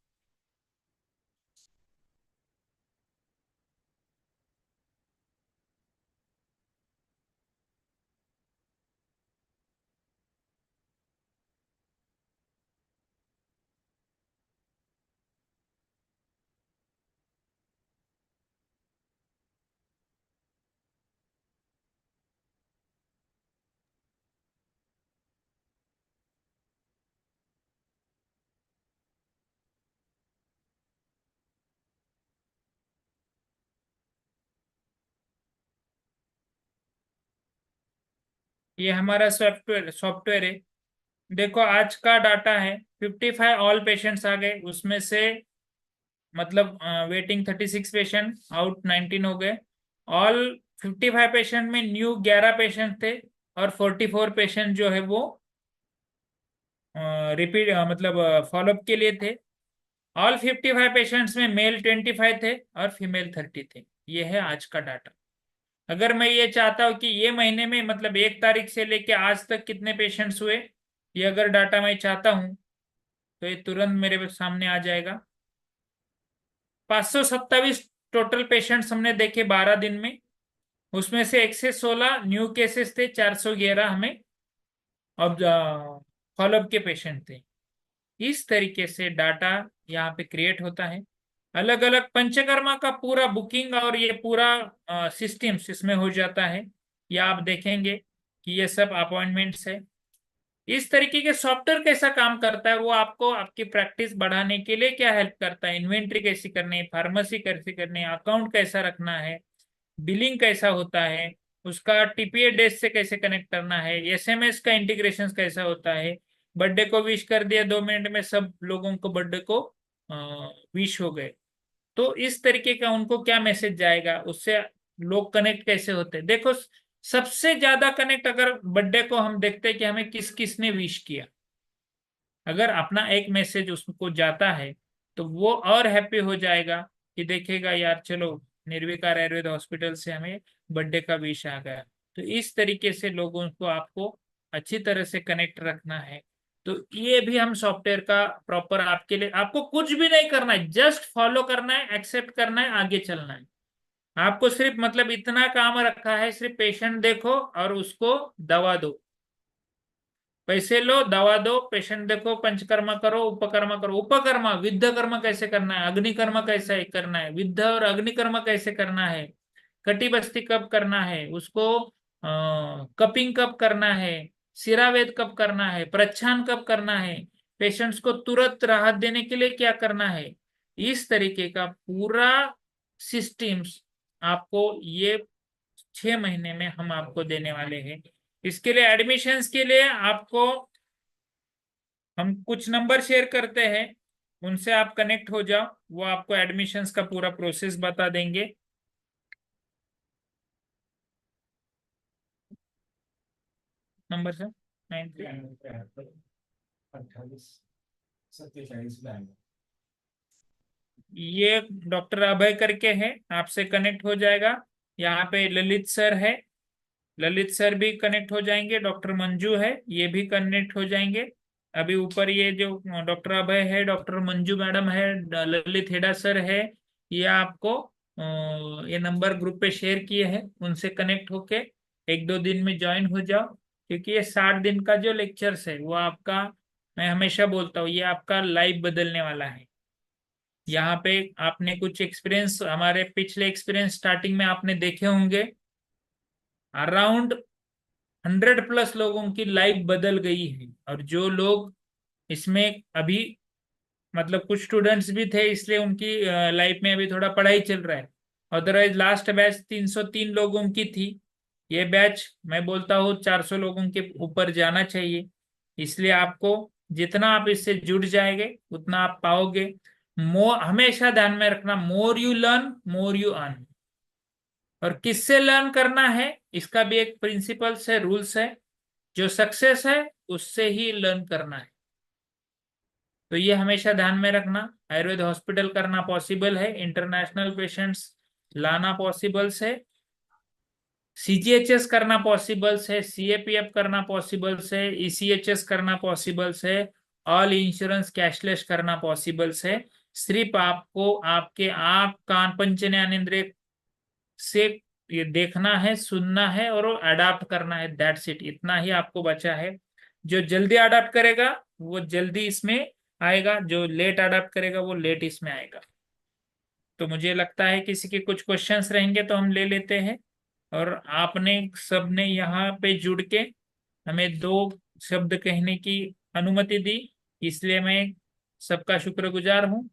ये हमारा सॉफ्टवेयर सॉफ्टवेयर है। देखो आज का डाटा है, 55 ऑल पेशेंट्स आ गए, उसमें से मतलब वेटिंग 36 पेशेंट, आउट 19 हो गए। ऑल 55 पेशेंट में न्यू 11 पेशेंट थे, और 44 पेशेंट जो है वो रिपीट मतलब फॉलोअप के लिए थे। ऑल 55 पेशेंट्स में मेल 25 थे और फीमेल 30 थे। ये है आज का डाटा। अगर मैं ये चाहता हूँ कि ये महीने में मतलब 1 तारीख से लेके आज तक कितने पेशेंट्स हुए, ये अगर डाटा मैं चाहता हूँ तो ये तुरंत मेरे सामने आ जाएगा। 527 टोटल पेशेंट्स हमने देखे 12 दिन में, उसमें से 116 न्यू केसेस थे, 411 हमें अब फॉलोअप के पेशेंट थे। इस तरीके से डाटा यहाँ पे क्रिएट होता है। अलग अलग पंचकर्मा का पूरा बुकिंग और ये पूरा सिस्टम्स इसमें हो जाता है। ये आप देखेंगे कि ये सब अपॉइंटमेंट्स है। इस तरीके के सॉफ्टवेयर कैसा काम करता है, वो आपको आपकी प्रैक्टिस बढ़ाने के लिए क्या हेल्प करता है, इन्वेंट्री कैसी करनी है, फार्मेसी कैसे करनी है, अकाउंट कैसा रखना है, बिलिंग कैसा होता है, उसका टीपीए डेस्क से कैसे कनेक्ट करना है, एसएमएस का इंटीग्रेशन कैसा होता है, बर्थडे को विश कर दिया 2 मिनट में सब लोगों को बर्थडे को विश हो गए, तो इस तरीके का उनको क्या मैसेज जाएगा, उससे लोग कनेक्ट कैसे होते हैं। देखो सबसे ज्यादा कनेक्ट अगर बर्थडे को हम देखते हैं कि हमें किस किस ने विश किया, अगर अपना एक मैसेज उसको जाता है तो वो और हैप्पी हो जाएगा कि देखेगा यार चलो निर्विकार आयुर्वेद हॉस्पिटल से हमें बर्थडे का विश आ गया। तो इस तरीके से लोगों को आपको अच्छी तरह से कनेक्ट रखना है। तो ये भी हम सॉफ्टवेयर का प्रॉपर आपके लिए, आपको कुछ भी नहीं करना है, जस्ट फॉलो करना है, एक्सेप्ट करना है, आगे चलना है। आपको सिर्फ मतलब इतना काम रखा है, सिर्फ पेशेंट देखो और उसको दवा दो, पैसे लो दवा दो, पेशेंट देखो, पंचकर्मा करो, उपकर्मा करो। उपकर्मा विद्ध कर्म कैसे करना है, अग्निकर्म कैसे करना है, विद्ध और अग्निकर्म कैसे करना है, कटी बस्ती कब करना है उसको, कपिंग कब करना है, सिरावेद कब करना है, प्रच्छान कब करना है, पेशेंट्स को तुरंत राहत देने के लिए क्या करना है, इस तरीके का पूरा सिस्टम्स आपको ये 6 महीने में हम आपको देने वाले हैं। इसके लिए एडमिशन्स के लिए आपको हम कुछ नंबर शेयर करते हैं, उनसे आप कनेक्ट हो जाओ, वो आपको एडमिशन्स का पूरा प्रोसेस बता देंगे। नंबर सर 93 ये डॉक्टर अभय करके है, आपसे कनेक्ट हो जाएगा। यहाँ पे ललित सर है, ललित सर भी कनेक्ट हो जाएंगे, डॉक्टर मंजू है ये भी कनेक्ट हो जाएंगे। अभी ऊपर ये जो डॉक्टर अभय है, डॉक्टर मंजू मैडम है, ललित हेडा सर है, ये आपको ये नंबर ग्रुप पे शेयर किए हैं, उनसे कनेक्ट होके 1-2 दिन में ज्वाइन हो जाओ। क्योंकि ये 60 दिन का जो लेक्चर्स है वो आपका, मैं हमेशा बोलता हूँ, ये आपका लाइफ बदलने वाला है। यहाँ पे आपने कुछ एक्सपीरियंस, हमारे पिछले एक्सपीरियंस स्टार्टिंग में आपने देखे होंगे, अराउंड 100+ लोगों की लाइफ बदल गई है। और जो लोग इसमें अभी मतलब कुछ स्टूडेंट्स भी थे इसलिए उनकी लाइफ में अभी थोड़ा पढ़ाई चल रहा है, अदरवाइज लास्ट बैच 303 लोगों की थी। ये बैच मैं बोलता हूँ 400 लोगों के ऊपर जाना चाहिए। इसलिए आपको जितना आप इससे जुड़ जाएंगे उतना आप पाओगे। हमेशा ध्यान में रखना, more you learn more you earn. और किससे लर्न करना है इसका भी एक प्रिंसिपल्स है, रूल्स है, जो सक्सेस है उससे ही लर्न करना है। तो ये हमेशा ध्यान में रखना। आयुर्वेद हॉस्पिटल करना पॉसिबल है, इंटरनेशनल पेशेंट्स लाना पॉसिबल है, सीजीएचएस करना पॉसिबल है, सीएपीएफ करना पॉसिबल है, ईसीएचएस करना पॉसिबल है, ऑल इंश्योरेंस कैशलेस करना पॉसिबल है। सिर्फ आपको आपके आंख कान पंच ज्ञानेंद्रिय से ये देखना है, सुनना है और अडाप्ट करना है, दैट्स इट, इतना ही आपको बचा है। जो जल्दी अडाप्ट करेगा वो जल्दी इसमें आएगा, जो लेट अडाप्ट करेगा वो लेट इसमें आएगा। तो मुझे लगता है किसी के कुछ क्वेश्चंस रहेंगे तो हम ले लेते हैं। और आपने सबने यहाँ पे जुड़ के हमें 2 शब्द कहने की अनुमति दी, इसलिए मैं सबका शुक्रगुजार हूँ।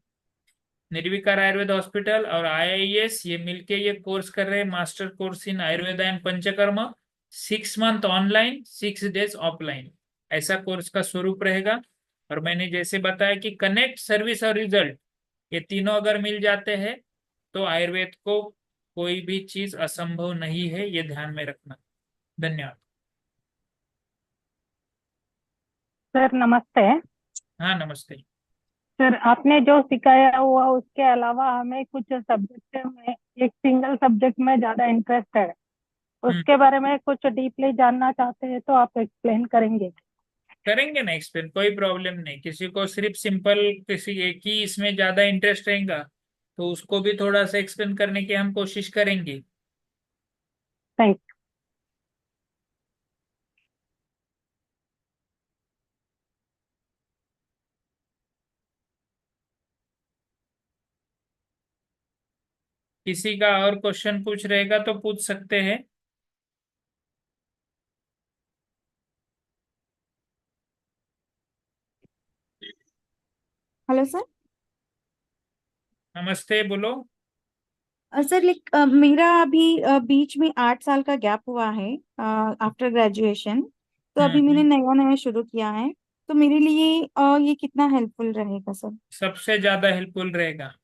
निर्विकार आयुर्वेद हॉस्पिटल और आईआईएस ये मिलके ये कोर्स कर रहे हैं, master course in Ayurveda and panchakarma, 6 month online 6 days offline, ऐसा कोर्स का स्वरूप रहेगा। और मैंने जैसे बताया कि कनेक्ट, सर्विस और रिजल्ट ये तीनों अगर मिल जाते हैं तो आयुर्वेद को कोई भी चीज असंभव नहीं है, ये ध्यान में रखना। धन्यवाद। सर नमस्ते। हाँ नमस्ते। सर आपने जो सिखाया हुआ उसके अलावा हमें कुछ सब्जेक्ट में, एक सिंगल सब्जेक्ट में ज्यादा इंटरेस्ट है, उसके बारे में कुछ डीपली जानना चाहते हैं तो आप एक्सप्लेन करेंगे? करेंगे ना एक्सप्लेन, कोई प्रॉब्लम नहीं। किसी को सिर्फ सिंपल किसी एक ही इसमें ज्यादा इंटरेस्ट रहेगा तो उसको भी थोड़ा सा एक्सप्लेन करने की हम कोशिश करेंगे। थैंक किसी का और क्वेश्चन पूछ रहेगा तो पूछ सकते हैं। Hello sir. नमस्ते, बोलो। सर लाइक मेरा अभी बीच में 8 साल का गैप हुआ है आफ्टर ग्रेजुएशन। तो अभी मैंने हम्म। नया नया शुरू किया है। तो मेरे लिए ये कितना हेल्पफुल रहेगा सर? सबसे ज्यादा हेल्पफुल रहेगा।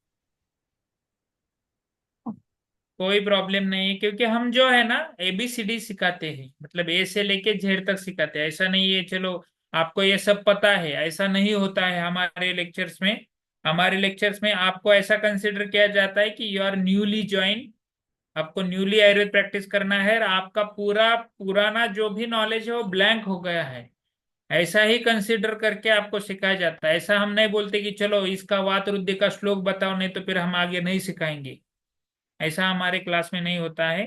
कोई प्रॉब्लम नहीं है, क्योंकि हम जो है ना ABCD सिखाते हैं, मतलब A से लेके Z तक सिखाते हैं। ऐसा नहीं है चलो आपको ये सब पता है, ऐसा नहीं होता है हमारे लेक्चर्स में। हमारे लेक्चर्स में आपको ऐसा कंसिडर किया जाता है कि यू आर न्यूली ज्वाइन, आपको न्यूली आयुर्वेद प्रैक्टिस करना है और आपका पूरा पुराना जो भी नॉलेज है वो ब्लैंक हो गया है, ऐसा ही कंसिडर करके आपको सिखाया जाता है। ऐसा हम नहीं बोलते कि चलो इसका वात रुद्धि का श्लोक बताओ नहीं तो फिर हम आगे नहीं सिखाएंगे। ऐसा हमारे क्लास में नहीं होता है।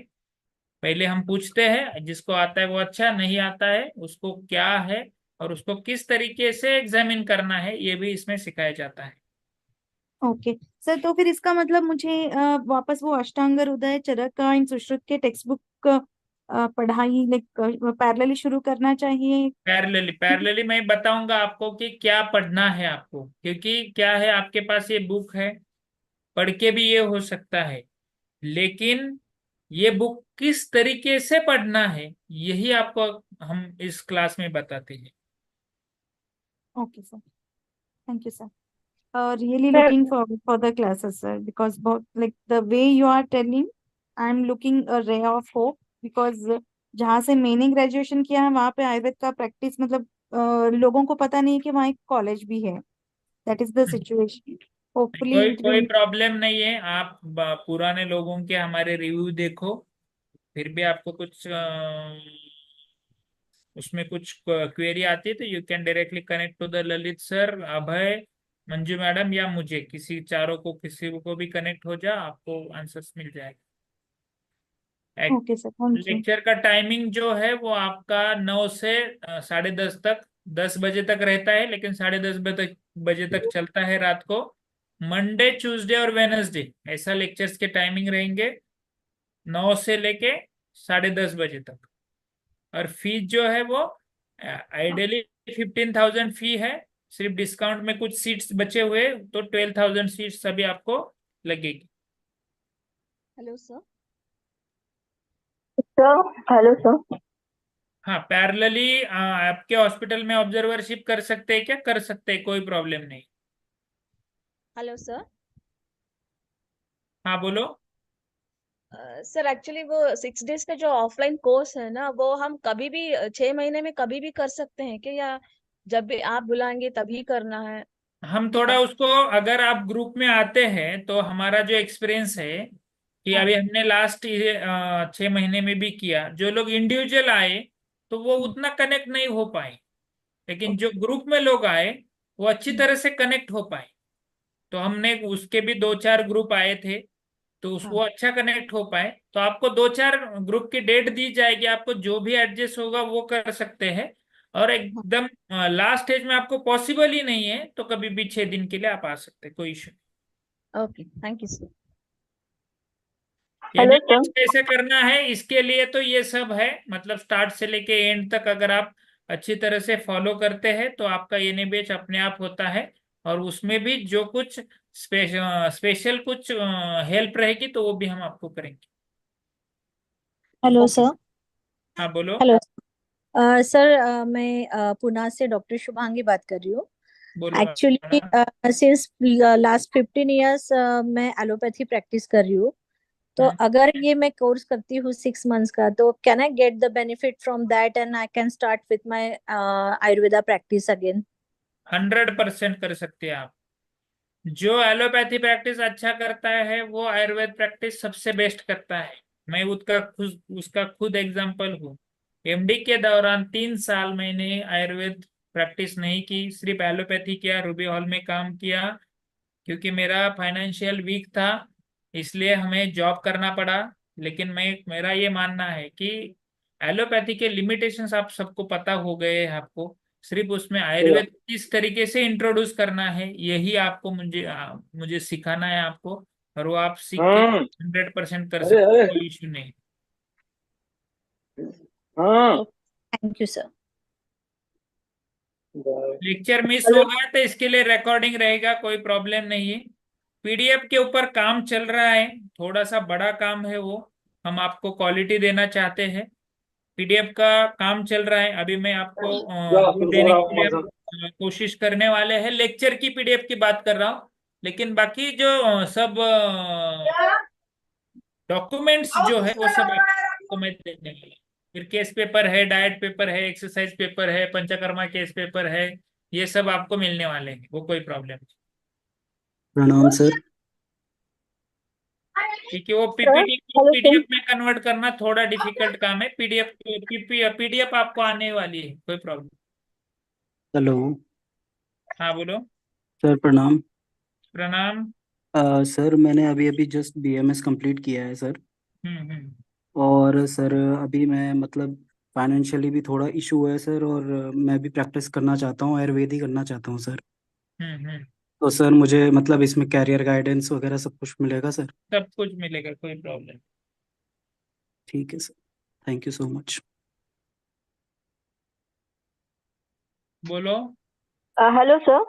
पहले हम पूछते हैं, जिसको आता है वो अच्छा, नहीं आता है उसको क्या है और उसको किस तरीके से एग्जामिन करना है ये भी इसमें सिखाया जाता है। ओके सर, तो फिर इसका मतलब मुझे वापस वो अष्टांग हृदय चरक का इन सुश्रुत के टेक्स्ट बुक पढ़ाई लाइक पैरेलली शुरू करना चाहिए? पैरेलली मैं बताऊंगा आपको कि क्या पढ़ना है आपको, क्योंकि क्या है आपके पास ये बुक है, पढ़ के भी ये हो सकता है, लेकिन ये बुक किस तरीके से पढ़ना है यही आपको हम इस क्लास में बताते हैं। Okay sir, thank you sir. Really sir. looking forward for the classes, sir, because both like the way you are telling, I'm looking a ray of hope because जहाँ से मैंने ग्रेजुएशन किया है वहाँ पे आयुर्वेद का प्रैक्टिस मतलब लोगों को पता नहीं है कि वहाँ एक कॉलेज भी है। That is the situation. Hopefully कोई इट कोई विल। प्रॉब्लम नहीं है। आप पुराने लोगों के हमारे रिव्यू देखो, फिर भी आपको कुछ उसमें कुछ क्वेरी आती है तो you can directly connect to the Lalit sir, Abhay, Manju madam या मुझे, किसी चारों को किसी को भी कनेक्ट हो जा, आपको आंसर्स मिल जाएगा। Okay sir, thank you. Lecture का टाइमिंग जो है वो आपका 9 से 10:30 तक, 10 बजे तक रहता है, लेकिन 10:30 बजे तक चलता है रात को। मंडे, ट्यूसडे और वेनसडे ऐसा लेक्चर्स के टाइमिंग रहेंगे, 9 से लेके 10:30 बजे तक। और फीस जो है वो आइडियली 15,000 फी है, सिर्फ डिस्काउंट में कुछ सीट्स बचे हुए तो 12,000 सीट्स अभी आपको लगेगी। Hello sir. Hello sir. हाँ, पैरेलली आपके हॉस्पिटल में ऑब्जर्वरशिप कर सकते हैं क्या? कर सकते हैं, कोई प्रॉब्लम नहीं। Hello sir. हाँ बोलो। सर एक्चुअली वो 6 डेज का जो ऑफलाइन कोर्स है ना वो हम कभी भी 6 महीने में कभी भी कर सकते हैं क्या, या जब भी आप बुलाएंगे तभी करना है? हम थोड़ा आप उसको, अगर आप ग्रुप में आते हैं तो हमारा जो एक्सपीरियंस है कि हाँ। अभी हमने लास्ट 6 महीने में भी किया, जो लोग इंडिविजुअल आए तो वो उतना कनेक्ट नहीं हो पाए, लेकिन जो ग्रुप में लोग आए वो अच्छी तरह से कनेक्ट हो पाए। तो हमने उसके भी 2-4 ग्रुप आए थे तो उसको हाँ। अच्छा कनेक्ट हो पाए, तो आपको 2-4 ग्रुप की डेट दी जाएगी, आपको जो भी एडजस्ट होगा वो कर सकते हैं। और एकदम लास्ट स्टेज में आपको पॉसिबल ही नहीं है तो कभी भी 6 दिन के लिए आप आ सकते हैं, कोई issue. Okay, thank you sir. Hello MMS sir. कैसे करना है इसके लिए तो ये सब है, मतलब स्टार्ट से लेके एंड तक अगर आप अच्छी तरह से फॉलो करते हैं तो आपका एनएबीएच अपने आप होता है। और उसमें भी जो कुछ स्पेशल कुछ हेल्प रहेगी तो वो भी हम आपको करेंगे। Hello okay. सर। हाँ बोलो। हेलो सर, मैं पुणे से डॉक्टर शुभांगी बात कर रही हूँ। बोलो actually madam. Since last 15 years मैं एलोपैथी प्रैक्टिस कर रही हूँ। तो अगर ये मैं कोर्स करती हूँ 6 मंथ्स का, तो can I get the benefit from that and I can start with my Ayurveda practice again? 100% कर सकते हैं आप। जो एलोपैथी प्रैक्टिस अच्छा करता है वो आयुर्वेद प्रैक्टिस सबसे बेस्ट करता है। मैं उसका खुद एग्जाम्पल हूँ। एमडी के दौरान 3 साल मैंने आयुर्वेद प्रैक्टिस नहीं की, सिर्फ एलोपैथी किया, रूबी हॉल में काम किया, क्योंकि मेरा फाइनेंशियल वीक था, इसलिए हमें जॉब करना पड़ा। लेकिन मेरा ये मानना है कि एलोपैथी के लिमिटेशंस आप सबको पता हो गए हैं। आपको सिर्फ उसमें आयुर्वेद किस तरीके से इंट्रोड्यूस करना है, यही आपको मुझे सिखाना है आपको, और वो आप सीख के 100% कर सकते हो, कोई इशू नहीं। Thank you sir. Lecture miss हो गया तो इसके लिए रिकॉर्डिंग रहेगा, कोई प्रॉब्लम नहीं है। पीडीएफ के ऊपर काम चल रहा है, थोड़ा सा बड़ा काम है वो, हम आपको क्वालिटी देना चाहते हैं। पीडीएफ का काम चल रहा है, अभी मैं आपको वो देने के लिए कोशिश करने वाले हैं। लेक्चर की पीडीएफ की बात कर रहा हूँ, लेकिन बाकी जो सब डॉक्यूमेंट्स जो है वो सब आपको मैं देने वाला हूँ। फिर केस पेपर है, डाइट पेपर है, एक्सरसाइज पेपर है, पंचकर्मा केस पेपर है, ये सब आपको मिलने वाले हैं, वो कोई प्रॉब्लम नहीं। प्रणाम सर। क्योंकि वो पीपीटी को पीडीएफ में कन्वर्ट करना थोड़ा डिफिकल्ट काम है। पीडीएफ आपको आने वाली है, कोई प्रॉब्लम। हेलो हाँ बोलो। सर, प्रणाम। प्रणाम। सर मैंने अभी अभी जस्ट बीएमएस कंप्लीट किया है सर। हम्म। और सर अभी मैं मतलब फाइनेंशियली भी थोड़ा इशू है सर, और मैं भी प्रैक्टिस करना चाहता हूँ, आयुर्वेद ही करना चाहता हूँ सर। हम्म। तो सर मुझे मतलब इसमें कैरियर गाइडेंस वगैरह सब कुछ मिलेगा सर? सब कुछ मिलेगा, कोई प्रॉब्लम। ठीक है sir, thank you so much. बोलो। Hello sir.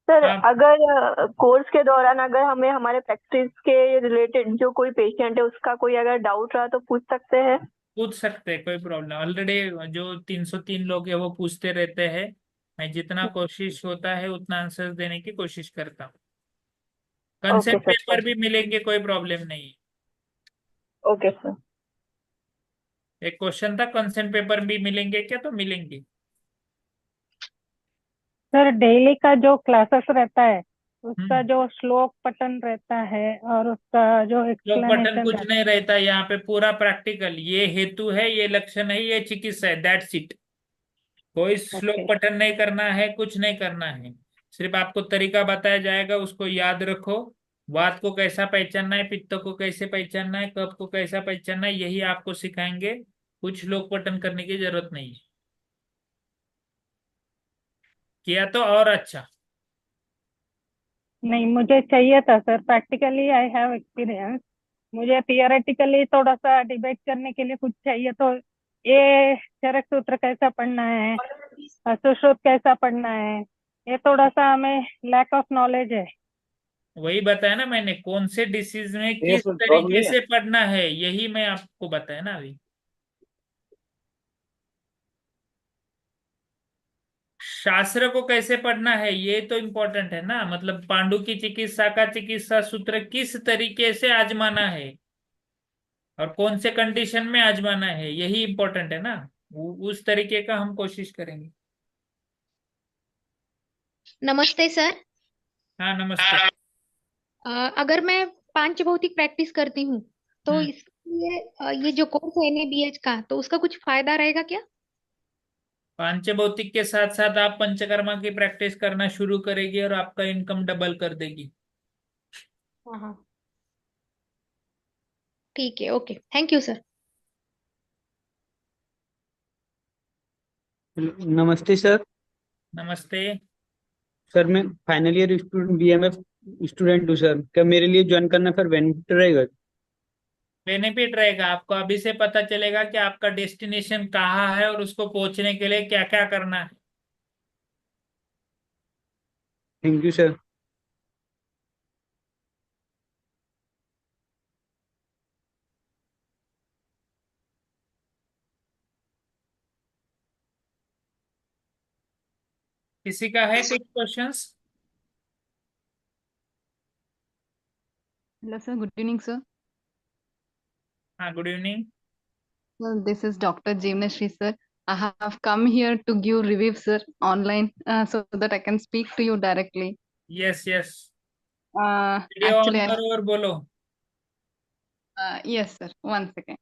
सर हाँ, अगर कोर्स के दौरान अगर हमें हमारे प्रैक्टिस के रिलेटेड जो कोई पेशेंट है उसका कोई अगर डाउट रहा तो पूछ सकते हैं? पूछ सकते हैं, कोई प्रॉब्लम। ऑलरेडी जो 303 लोग हैं वो पूछते रहते हैं, मैं जितना कोशिश होता है उतना आंसर देने की कोशिश करता हूँ। Okay concept sir. पेपर भी मिलेंगे, कोई प्रॉब्लम नहीं है। Okay sir. एक क्वेश्चन था, कंसेंट पेपर भी मिलेंगे क्या? तो मिलेंगे। सर डेली का जो क्लासेस रहता है उसका हम्म। जो श्लोक पठन रहता है और उसका जो श्लोक पठन एक्सप्लेनेशन कुछ रहता नहीं रहता यहाँ पे, पूरा प्रैक्टिकल। ये हेतु है, ये लक्षण है, ये चिकित्सा है, दैट्स इट। कोई है। श्लोक ओके। पठन नहीं करना है, कुछ नहीं करना है। सिर्फ आपको तरीका बताया जाएगा, उसको याद रखो। वात को कैसा पहचानना है, पित्त को कैसे पहचानना है, कफ को कैसा पहचानना है, यही आपको सिखाएंगे। कुछ श्लोक पठन करने की जरूरत नहीं है। किया तो और अच्छा। नहीं, मुझे चाहिए था sir, practically I have experience. मुझे थियोरेटिकली थोड़ा सा डिबेट करने के लिए कुछ चाहिए, तो ये चरक सूत्र कैसा पढ़ना है, सुश्रुत कैसा पढ़ना है, ये थोड़ा सा हमें लैक ऑफ नॉलेज है। वही बताया ना मैंने, कौन से डिसीज में किस तरीके से पढ़ना है, यही मैं आपको बताया ना अभी। शास्त्र को कैसे पढ़ना है ये तो इम्पोर्टेंट है ना, मतलब पांडु की चिकित्सा का चिकित्सा सूत्र किस तरीके से आजमाना है और कौन से कंडीशन में आजमाना है, यही इम्पोर्टेंट है ना। उस तरीके का हम कोशिश करेंगे। नमस्ते सर। हाँ नमस्ते। अगर मैं पांच भौतिक प्रैक्टिस करती हूँ तो हम्म। इसलिए ये जो कोर्स है एनएबीएच का, तो उसका कुछ फायदा रहेगा क्या? पांचभौतिक के साथ साथ आप पंचकर्मा की प्रैक्टिस करना शुरू करेगी और आपका इनकम डबल कर देगी। हाँ हाँ, ठीक है, ओके, थैंक यू सर। नमस्ते सर। नमस्ते। सर मैं final year student BMF student हूँ सर, क्या मेरे लिए ज्वाइन करना फिर बेनिफिट रहेगा? बेनिफिट रहेगा, आपको अभी से पता चलेगा कि आपका डेस्टिनेशन कहाँ है और उसको पहुंचने के लिए क्या क्या करना है। Thank you sir. किसी का है कुछ questions? Hello, sir. Good evening, sir. हाँ good evening. Well, this is Dr. Jimnashri, sir. I have come here to give review, sir, online, so that I can speak to you directly. Yes yes, Uh, video on actually, I करो और बोलो। Yes, sir. One second.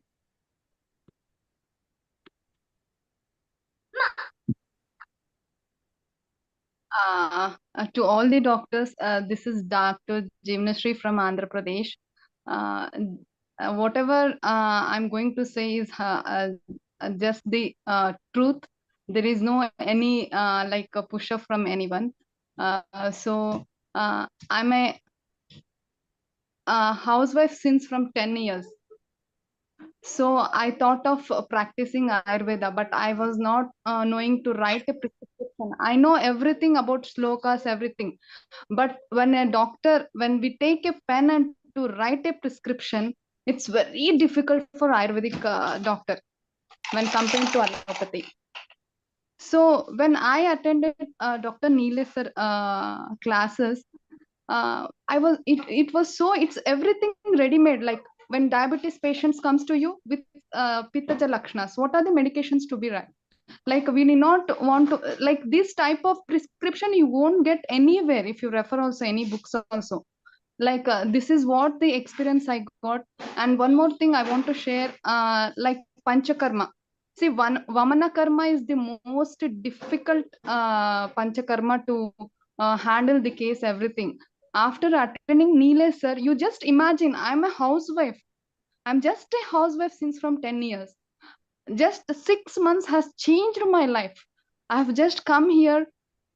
To all the doctors, this is Dr. Jimnashree from Andhra Pradesh. Whatever I'm going to say is just the truth. There is no any like a push up from anyone. So I'm a housewife since from 10 years. So I thought of practicing Ayurveda, but I was not knowing to write a prescription. I know everything about slokas, everything. But when we take a pen and to write a prescription, it's very difficult for Ayurvedic doctor when compared to allopathy. So when I attended Dr. Neelesh sir classes, it's everything ready-made. Like when diabetes patients comes to you with pittaja lakshanas, what are the medications to be right? Like we need not want to like this type of prescription you won't get anywhere if you refer also any books also. Like this is what the experience I got. And one more thing I want to share, like panchakarma. See, Vamana karma is the most difficult panchakarma to handle the case, everything. After attending Neelesh sir, you just imagine, I'm a housewife. I'm just a housewife since from 10 years. Just 6 months has changed my life. I've just come here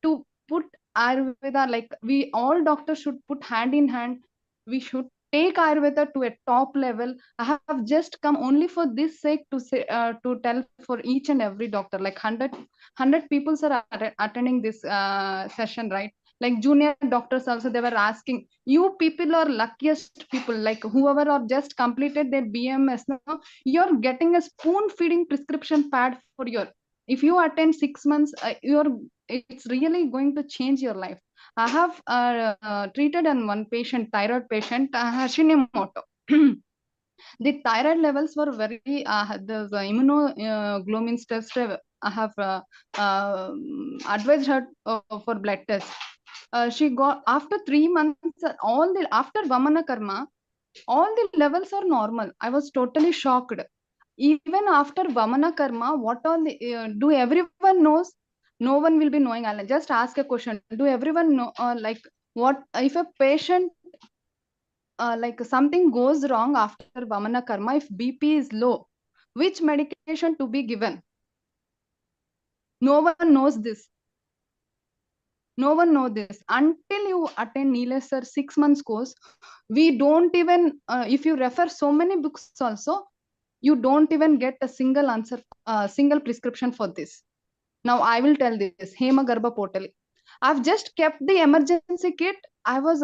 to put Ayurveda, like we all doctors should put hand in hand. We should take Ayurveda to a top level. I have just come only for this sake to say to tell for each and every doctor, like 100 people are attending this session, right? Like junior doctors also, they were asking, you people are luckiest people, like whoever are just completed their BMS now, you're getting a spoon feeding prescription pad for your, if you attend 6 months, it's really going to change your life. I have treated one patient, thyroid patient, Hashimoto. The thyroid levels were very, the immunoglobulin test, I have advised her for blood test. She got, after 3 months, after Vamana Karma, all the levels are normal. I was totally shocked. Even after Vamana Karma, what all do everyone knows? No one will be knowing. I'll just ask a question. Do everyone know, like what if a patient like something goes wrong after Vamana Karma, if BP is low, which medication to be given? No one knows this. No one knows this until you attend Neelesh sir 6 months course. We don't even, if you refer so many books also, you don't even get a single answer, single prescription for this. Now I will tell this, Hemagarbha portal. I've just kept the emergency kit. I was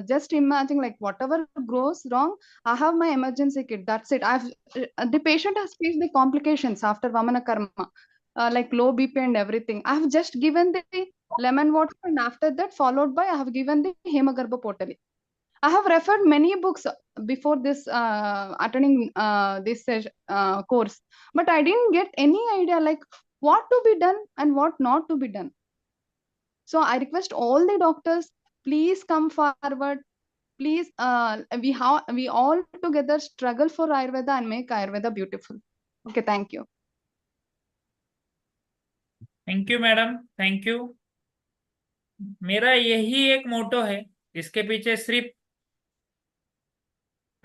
just imagining like whatever goes wrong, I have my emergency kit. That's it. The patient has faced the complications after Vamana Karma, like low BP and everything. I've just given the lemon water, and after that followed by I have given the Hemagarbha portal. I have referred many books before this attending this course, but I didn't get any idea like what to be done and what not to be done. So I request all the doctors, please come forward. Please, we all together struggle for Ayurveda and make Ayurveda beautiful. Okay, thank you. Thank you madam, thank you. मेरा यही एक मोटो है, इसके पीछे सिर्फ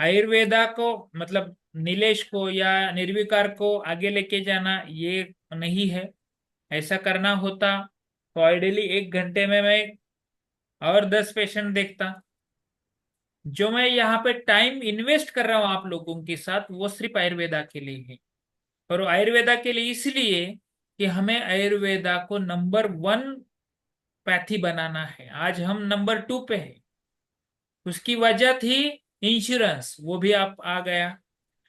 आयुर्वेदा को, मतलब नीलेश को या निर्विकार को आगे लेके जाना ये नहीं है। ऐसा करना होता तो आइडियली 1 घंटे में मैं और 10 पेशेंट देखता। जो मैं यहाँ पे टाइम इन्वेस्ट कर रहा हूँ आप लोगों के साथ, वो सिर्फ आयुर्वेदा के लिए है। और वो आयुर्वेदा के लिए इसलिए कि हमें आयुर्वेदा को नंबर 1 पैथी बनाना है। आज हम नंबर 2 पे है। उसकी वजह थी इंश्योरेंस, वो भी आप आ गया।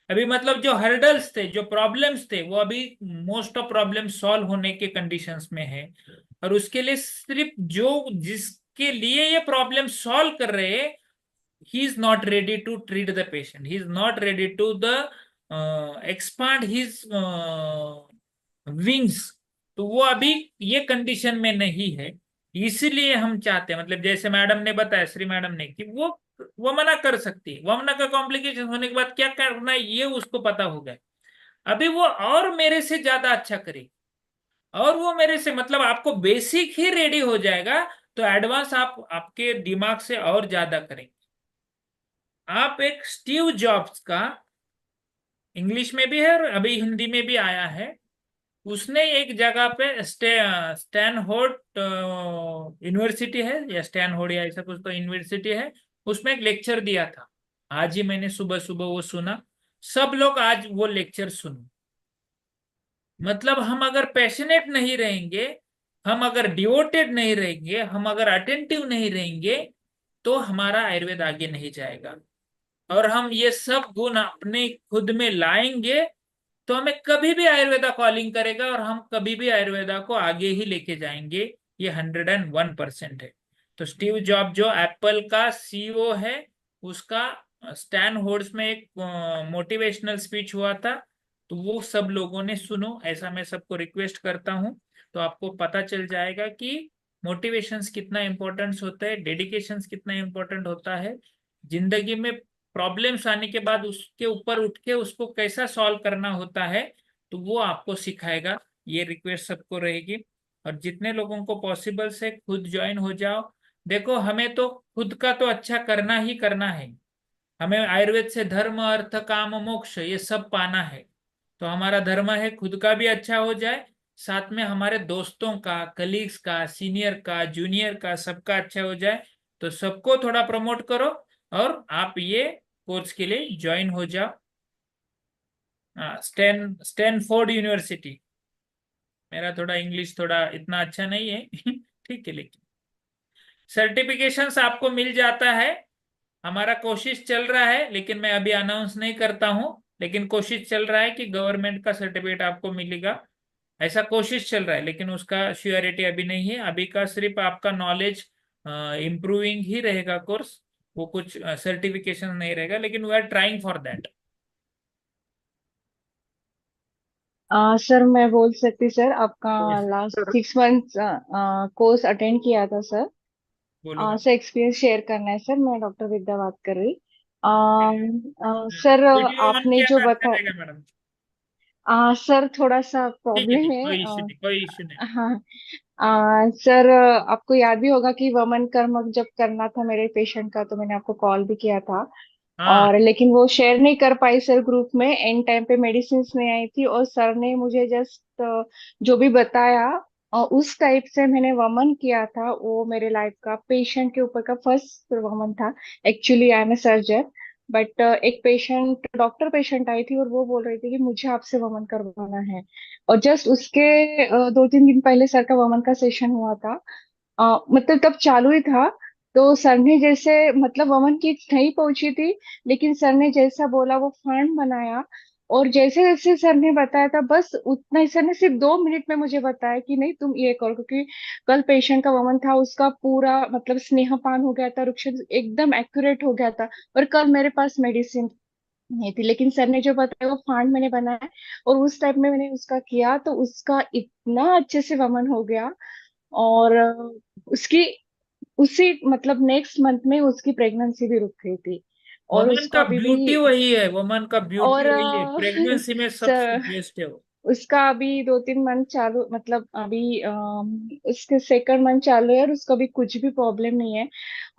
अभी मतलब जो हर्डल्स थे, जो प्रॉब्लम्स थे, वो अभी मोस्ट ऑफ प्रॉब्लम सॉल्व होने के कंडीशंस में है। और उसके लिए सिर्फ जो जिसके लिए ये प्रॉब्लम सॉल्व कर रहे हैं, he is not ready to treat the patient, he is not ready to expand his wings, तो वो अभी ये कंडीशन में नहीं है। इसीलिए हम चाहते हैं, मतलब जैसे मैडम ने बताया, श्री मैडम ने, कि वो वो मना कर सकती है। वमना का कॉम्प्लिकेशन होने के बाद क्या करना है ये उसको पता हो गया। अभी वो और मेरे से ज्यादा अच्छा करेगी, और वो मेरे से मतलब आपको बेसिक ही रेडी हो जाएगा, तो एडवांस आप आपके दिमाग से और ज्यादा करेंगे। आप एक स्टीव जॉब्स का, इंग्लिश में भी है और अभी हिंदी में भी आया है, उसने एक जगह पे स्टैनफोर्ड यूनिवर्सिटी है या स्टैनफोर्ड या ऐसा कुछ तो यूनिवर्सिटी है, उसमें एक लेक्चर दिया था। आज ही मैंने सुबह सुबह वो सुना। सब लोग आज वो लेक्चर सुनो। मतलब हम अगर पैशनेट नहीं रहेंगे, हम अगर डिवोटेड नहीं रहेंगे, हम अगर अटेंटिव नहीं रहेंगे, तो हमारा आयुर्वेद आगे नहीं जाएगा। और हम ये सब गुण अपने खुद में लाएंगे तो हमें कभी भी आयुर्वेदा कॉलिंग करेगा और हम कभी भी आयुर्वेदा को आगे ही लेके जाएंगे। ये 101% है। तो स्टीव जॉब जो एप्पल का सीईओ है, उसका स्टैन होर्ड्स में एक मोटिवेशनल स्पीच हुआ था, तो वो सब लोगों ने सुनो, ऐसा मैं सबको रिक्वेस्ट करता हूं। तो आपको पता चल जाएगा कि मोटिवेशंस कितना इंपॉर्टेंट होता है, डेडिकेशंस कितना इंपॉर्टेंट होता है। जिंदगी में प्रॉब्लम्स आने के बाद उसके ऊपर उठ के उसको कैसा सॉल्व करना होता है, तो वो आपको सिखाएगा। ये रिक्वेस्ट सबको रहेगी। और जितने लोगों को पॉसिबल से खुद ज्वाइन हो जाओ। देखो, हमें तो खुद का तो अच्छा करना ही करना है। हमें आयुर्वेद से धर्म, अर्थ, काम, मोक्ष ये सब पाना है। तो हमारा धर्म है खुद का भी अच्छा हो जाए, साथ में हमारे दोस्तों का, कलीग्स का, सीनियर का, जूनियर का, सबका अच्छा हो जाए। तो सबको थोड़ा प्रमोट करो और आप ये कोर्स के लिए ज्वाइन हो जाओ। Stanford university. मेरा थोड़ा इंग्लिश थोड़ा इतना अच्छा नहीं है ठीक है, लेकिन सर्टिफिकेशंस आपको मिल जाता है। हमारा कोशिश चल रहा है, लेकिन मैं अभी अनाउंस नहीं करता हूं। लेकिन कोशिश चल रहा है कि गवर्नमेंट का सर्टिफिकेट आपको मिलेगा, ऐसा कोशिश चल रहा है। लेकिन उसका श्योरिटी अभी नहीं है। अभी का सिर्फ आपका नॉलेज इम्प्रूविंग ही रहेगा कोर्स, वो कुछ सर्टिफिकेशन नहीं रहेगा, लेकिन we are trying for that. Sir मैं बोल सकती सर, आपका लास्ट 6 मंथ कोर्स अटेंड किया था सर। बोलो। सर एक्सपीरियंस शेयर करना है सर। मैं डॉक्टर विद्या बात कर रही। सर वीडियो ऑन आपने किया जो तो अच्छा बताया, रहेगा मैडम। सर थोड़ा सा ठीक है, प्रॉब्लम ठीक, है। कोई इश्यू नहीं, कोई इश्यू नहीं। हाँ। सर आपको याद भी होगा कि वमन कर्म जब करना था मेरे पेशेंट का, तो मैंने आपको कॉल भी किया था। हाँ और लेकिन वो शेयर नहीं कर पाई सर ग्रुप में। एंड टाइम पे मेडिसिन नहीं आई थी, और सर ने मुझे जस्ट जो भी बताया उस टाइप से मैंने वमन किया था। वो मेरे लाइफ का पेशेंट के ऊपर का फर्स्ट वमन था। Actually I am a surgeon, but एक पेशेंट, डॉक्टर पेशेंट आई थी और वो बोल रही थी कि मुझे आपसे वमन करवाना है। और जस्ट उसके 2-3 दिन पहले सर का वमन का सेशन हुआ था। मतलब तब चालू ही था। तो सर ने जैसे, मतलब वमन की नहीं पहुंची थी, लेकिन सर ने जैसा बोला वो फांड बनाया। और जैसे जैसे सर ने बताया था, बस उतना ही। सर ने सिर्फ 2 मिनट में मुझे बताया कि नहीं तुम ये करो, क्योंकि कल पेशेंट का वमन था, उसका पूरा मतलब स्नेहपान हो गया था, रुक्ष एकदम एक्यूरेट हो गया था। और कल मेरे पास मेडिसिन नहीं थी, लेकिन सर ने जो बताया वो फांड मैंने बनाया। और उस टाइप में मैंने उसका किया, तो उसका इतना अच्छे से वमन हो गया। और उसकी उसी मतलब नेक्स्ट मंथ में उसकी प्रेगनेंसी भी रुक गई थी। और वुमन उसको का अभी ब्यूटी भी। वही है, वुमन का और ब्यूटी वही है, प्रेगनेंसी में सबसे सर बेस्ट है वो। उसका अभी 2-3 मंथ चालू, मतलब अभी उसके सेकंड मंथ चालू है, और उसका भी कुछ भी प्रॉब्लम नहीं है।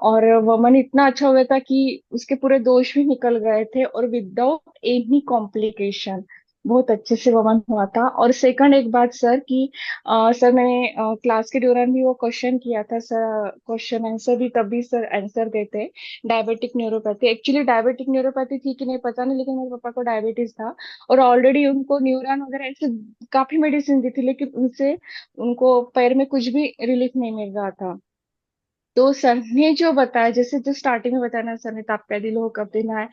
और वमन इतना अच्छा हो गया था कि उसके पूरे दोष भी निकल गए थे, और विदाउट एनी कॉम्प्लिकेशन बहुत अच्छे से वमन हुआ था। और सेकंड एक बात सर कि सर मैंने क्लास के दौरान भी वो क्वेश्चन किया था सर, क्वेश्चन आंसर भी तभी सर आंसर देते। Diabetic neuropathy, actually diabetic neuropathy थी कि नहीं पता नहीं, लेकिन मेरे पापा को डायबिटीज था। और ऑलरेडी उनको न्यूरॉन वगैरह ऐसे काफी मेडिसिन दी थी, लेकिन उनसे उनको पैर में कुछ भी रिलीफ नहीं मिल रहा था। तो सर ने जो बताया, जैसे जो स्टार्टिंग में बताया ना सर ने, ताप्यादी लोह कब देना है,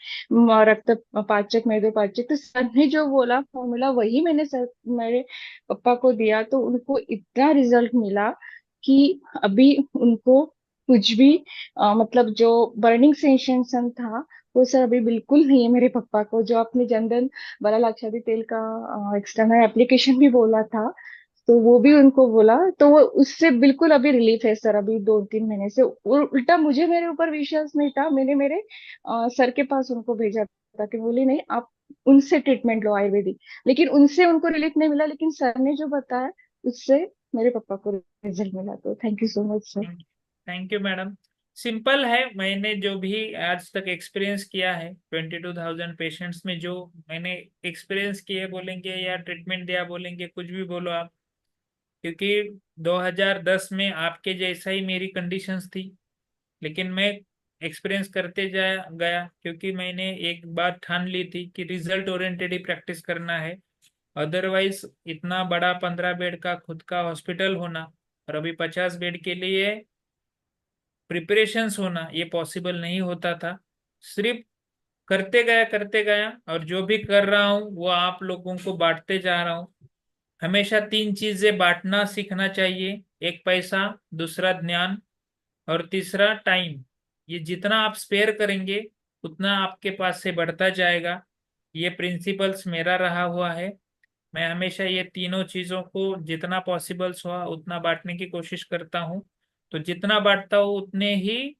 रक्त पाचक, मेदोपाचक, तो सर ने जो बोला फॉर्मूला वही मैंने सर मेरे पापा को दिया। तो उनको इतना रिजल्ट मिला कि अभी उनको कुछ भी मतलब जो बर्निंग सेंसेशन था वो सर अभी बिल्कुल नहीं है मेरे पापा को। जो आपने जनधन बला लाक्षादी तेल का एक्सटर्नल एप्लीकेशन भी बोला था, तो वो भी उनको बोला, तो वो उससे बिल्कुल अभी रिलीफ है सर, अभी 2-3 महीने से। उल्टा मुझे मेरे ऊपर विश्वास नहीं था, मैंने मेरे सर के पास उनको भेजा था कि बोली नहीं आप उनसे ट्रीटमेंट लो आयुर्वेदिक, लेकिन उनसे उनको रिलीफ नहीं मिला, लेकिन सर ने जो बताया उससे मेरे पापा को रिजल्ट मिला। तो thank you so much sir. Thank you madam. Simple है, मैंने जो भी आज तक एक्सपीरियंस किया है 22,000 पेशेंट्स में, जो मैंने एक्सपीरियंस किए बोलेंगे या ट्रीटमेंट दिया बोलेंगे, कुछ भी बोलो आप, क्योंकि 2010 में आपके जैसा ही मेरी कंडीशंस थी, लेकिन मैं एक्सपीरियंस करते जा गया, क्योंकि मैंने एक बात ठान ली थी कि रिजल्ट ओरिएंटेड ही प्रैक्टिस करना है। अदरवाइज इतना बड़ा 15 बेड का खुद का हॉस्पिटल होना और अभी 50 बेड के लिए प्रिपरेशंस होना, ये पॉसिबल नहीं होता था। सिर्फ करते गया और जो भी कर रहा हूँ वो आप लोगों को बांटते जा रहा हूँ। हमेशा 3 चीजें बांटना सीखना चाहिए, एक पैसा, दूसरा ज्ञान और तीसरा टाइम। ये जितना आप स्पेयर करेंगे उतना आपके पास से बढ़ता जाएगा। ये प्रिंसिपल्स मेरा रहा हुआ है। मैं हमेशा ये तीनों चीज़ों को जितना पॉसिबल्स हुआ उतना बांटने की कोशिश करता हूँ। तो जितना बांटता हूँ उतने ही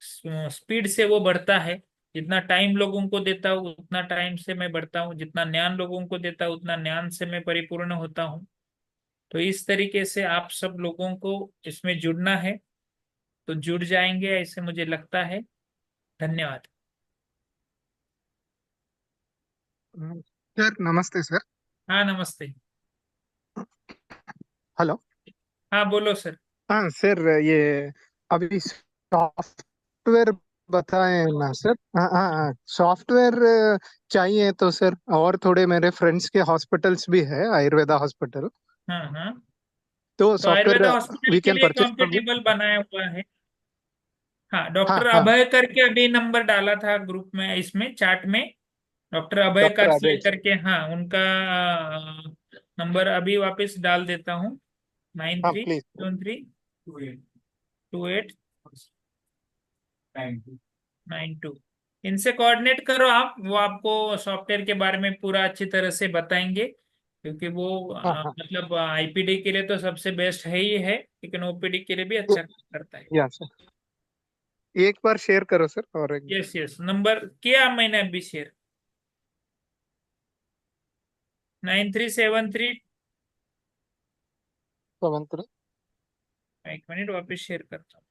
स्पीड से वो बढ़ता है। जितना टाइम लोगों को देता हूँ उतना टाइम से मैं बढ़ता हूँ, जितना ज्ञान लोगों को देता हूँ उतना ज्ञान से मैं परिपूर्ण होता हूँ। तो इस तरीके से आप सब लोगों को इसमें जुड़ना है, तो जुड़ जाएंगे ऐसे मुझे लगता है। धन्यवाद। सर नमस्ते सर। हाँ नमस्ते। हेलो। हाँ बोलो सर। हाँ सर, ये अभी सॉफ्टवेयर बताए ना सर। हाँ हाँ हाँ, सॉफ्टवेयर चाहिए तो सर, और थोड़े मेरे फ्रेंड्स के हॉस्पिटल्स भी है, आयुर्वेदा हॉस्पिटल। हाँ हाँ, तो तो सॉफ्टवेयर आयुर्वेदा हॉस्पिटल वी के कैन लिए परचेज फ्रॉम यू। कंपेटेबल बनाया हुआ है। हाँ, हाँ डॉक्टर हाँ, अभय करके अभी नंबर डाला था ग्रुप में, इसमें चैट में, डॉक्टर अभय डॉक्टर कारसिले अभय। करके। हाँ, उनका नंबर अभी वापस डाल देता हूँ, नाइन हाँ three please. Seven three two eight 92। इनसे कोऑर्डिनेट करो आप, वो आपको सॉफ्टवेयर के बारे में पूरा अच्छी तरह से बताएंगे, क्योंकि वो हाँ हाँ, मतलब आईपीडी के लिए तो सबसे बेस्ट है ही है, लेकिन ओपीडी के लिए भी अच्छा काम करता है। या सर, एक बार शेयर करो सर, और एक यस यस, नंबर किया मैंने अभी शेयर, 9373। 7-3। एक मिनट वापस शेयर करता हूँ।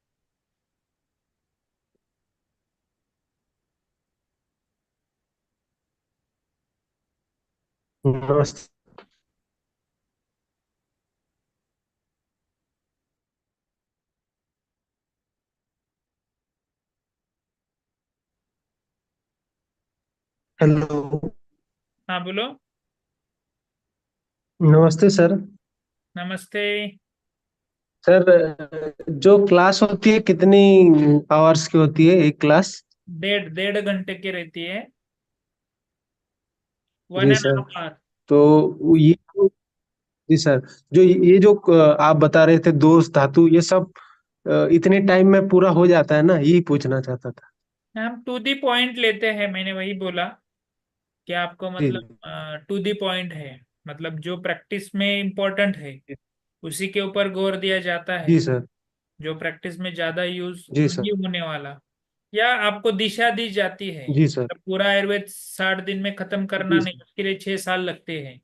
नमस्ते। हेलो। हाँ बोलो। नमस्ते सर। नमस्ते। सर, जो क्लास होती है कितनी आवर्स की होती है एक क्लास? 1.5 घंटे की रहती है, one ji and sir. Half hour. तो ये, जी सर, जो ये जो आप बता रहे थे दोस्त धातु, ये सब इतने टाइम में पूरा हो जाता है ना, यही पूछना चाहता था। हम टू दी पॉइंट लेते हैं, मैंने वही बोला कि आपको जी मतलब टू दी पॉइंट है, मतलब जो प्रैक्टिस में इम्पोर्टेंट है उसी के ऊपर गौर दिया जाता है। जी सर। जो प्रैक्टिस में ज्यादा यूज जी सर। नहीं होने वाला, या आपको दिशा दी जाती है, जी सर। मतलब पूरा आयुर्वेद 60 दिन में खत्म करना जी नहीं, सर। उसके लिए 6 साल लगते हैं।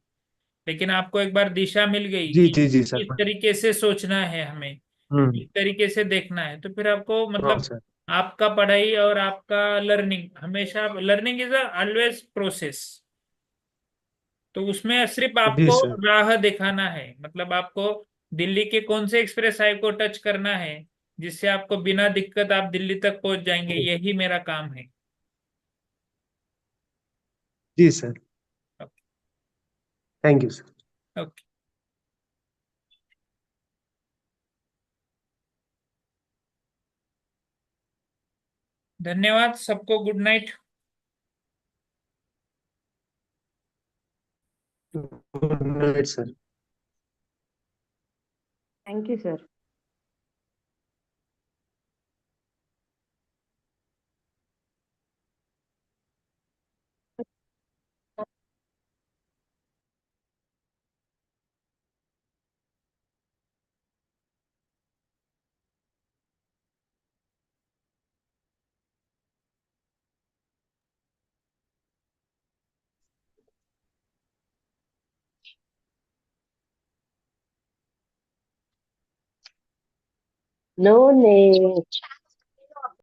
लेकिन आपको एक बार दिशा मिल गई जी कि जी जी इस सर। तरीके से सोचना है हमें, हम्म। इस तरीके से देखना है, तो फिर आपको हाँ मतलब सर। आपका पढ़ाई और आपका लर्निंग, हमेशा लर्निंग इज ऑलवेज प्रोसेस। तो उसमें सिर्फ जी आपको सर। राह दिखाना है, मतलब आपको दिल्ली के कौन से एक्सप्रेस हाई को टच करना है जिससे आपको बिना दिक्कत आप दिल्ली तक पहुंच जाएंगे, यही मेरा काम है। जी sir. Thank you sir. Okay, धन्यवाद सबको, good night. Good night sir. Thank you sir. No need.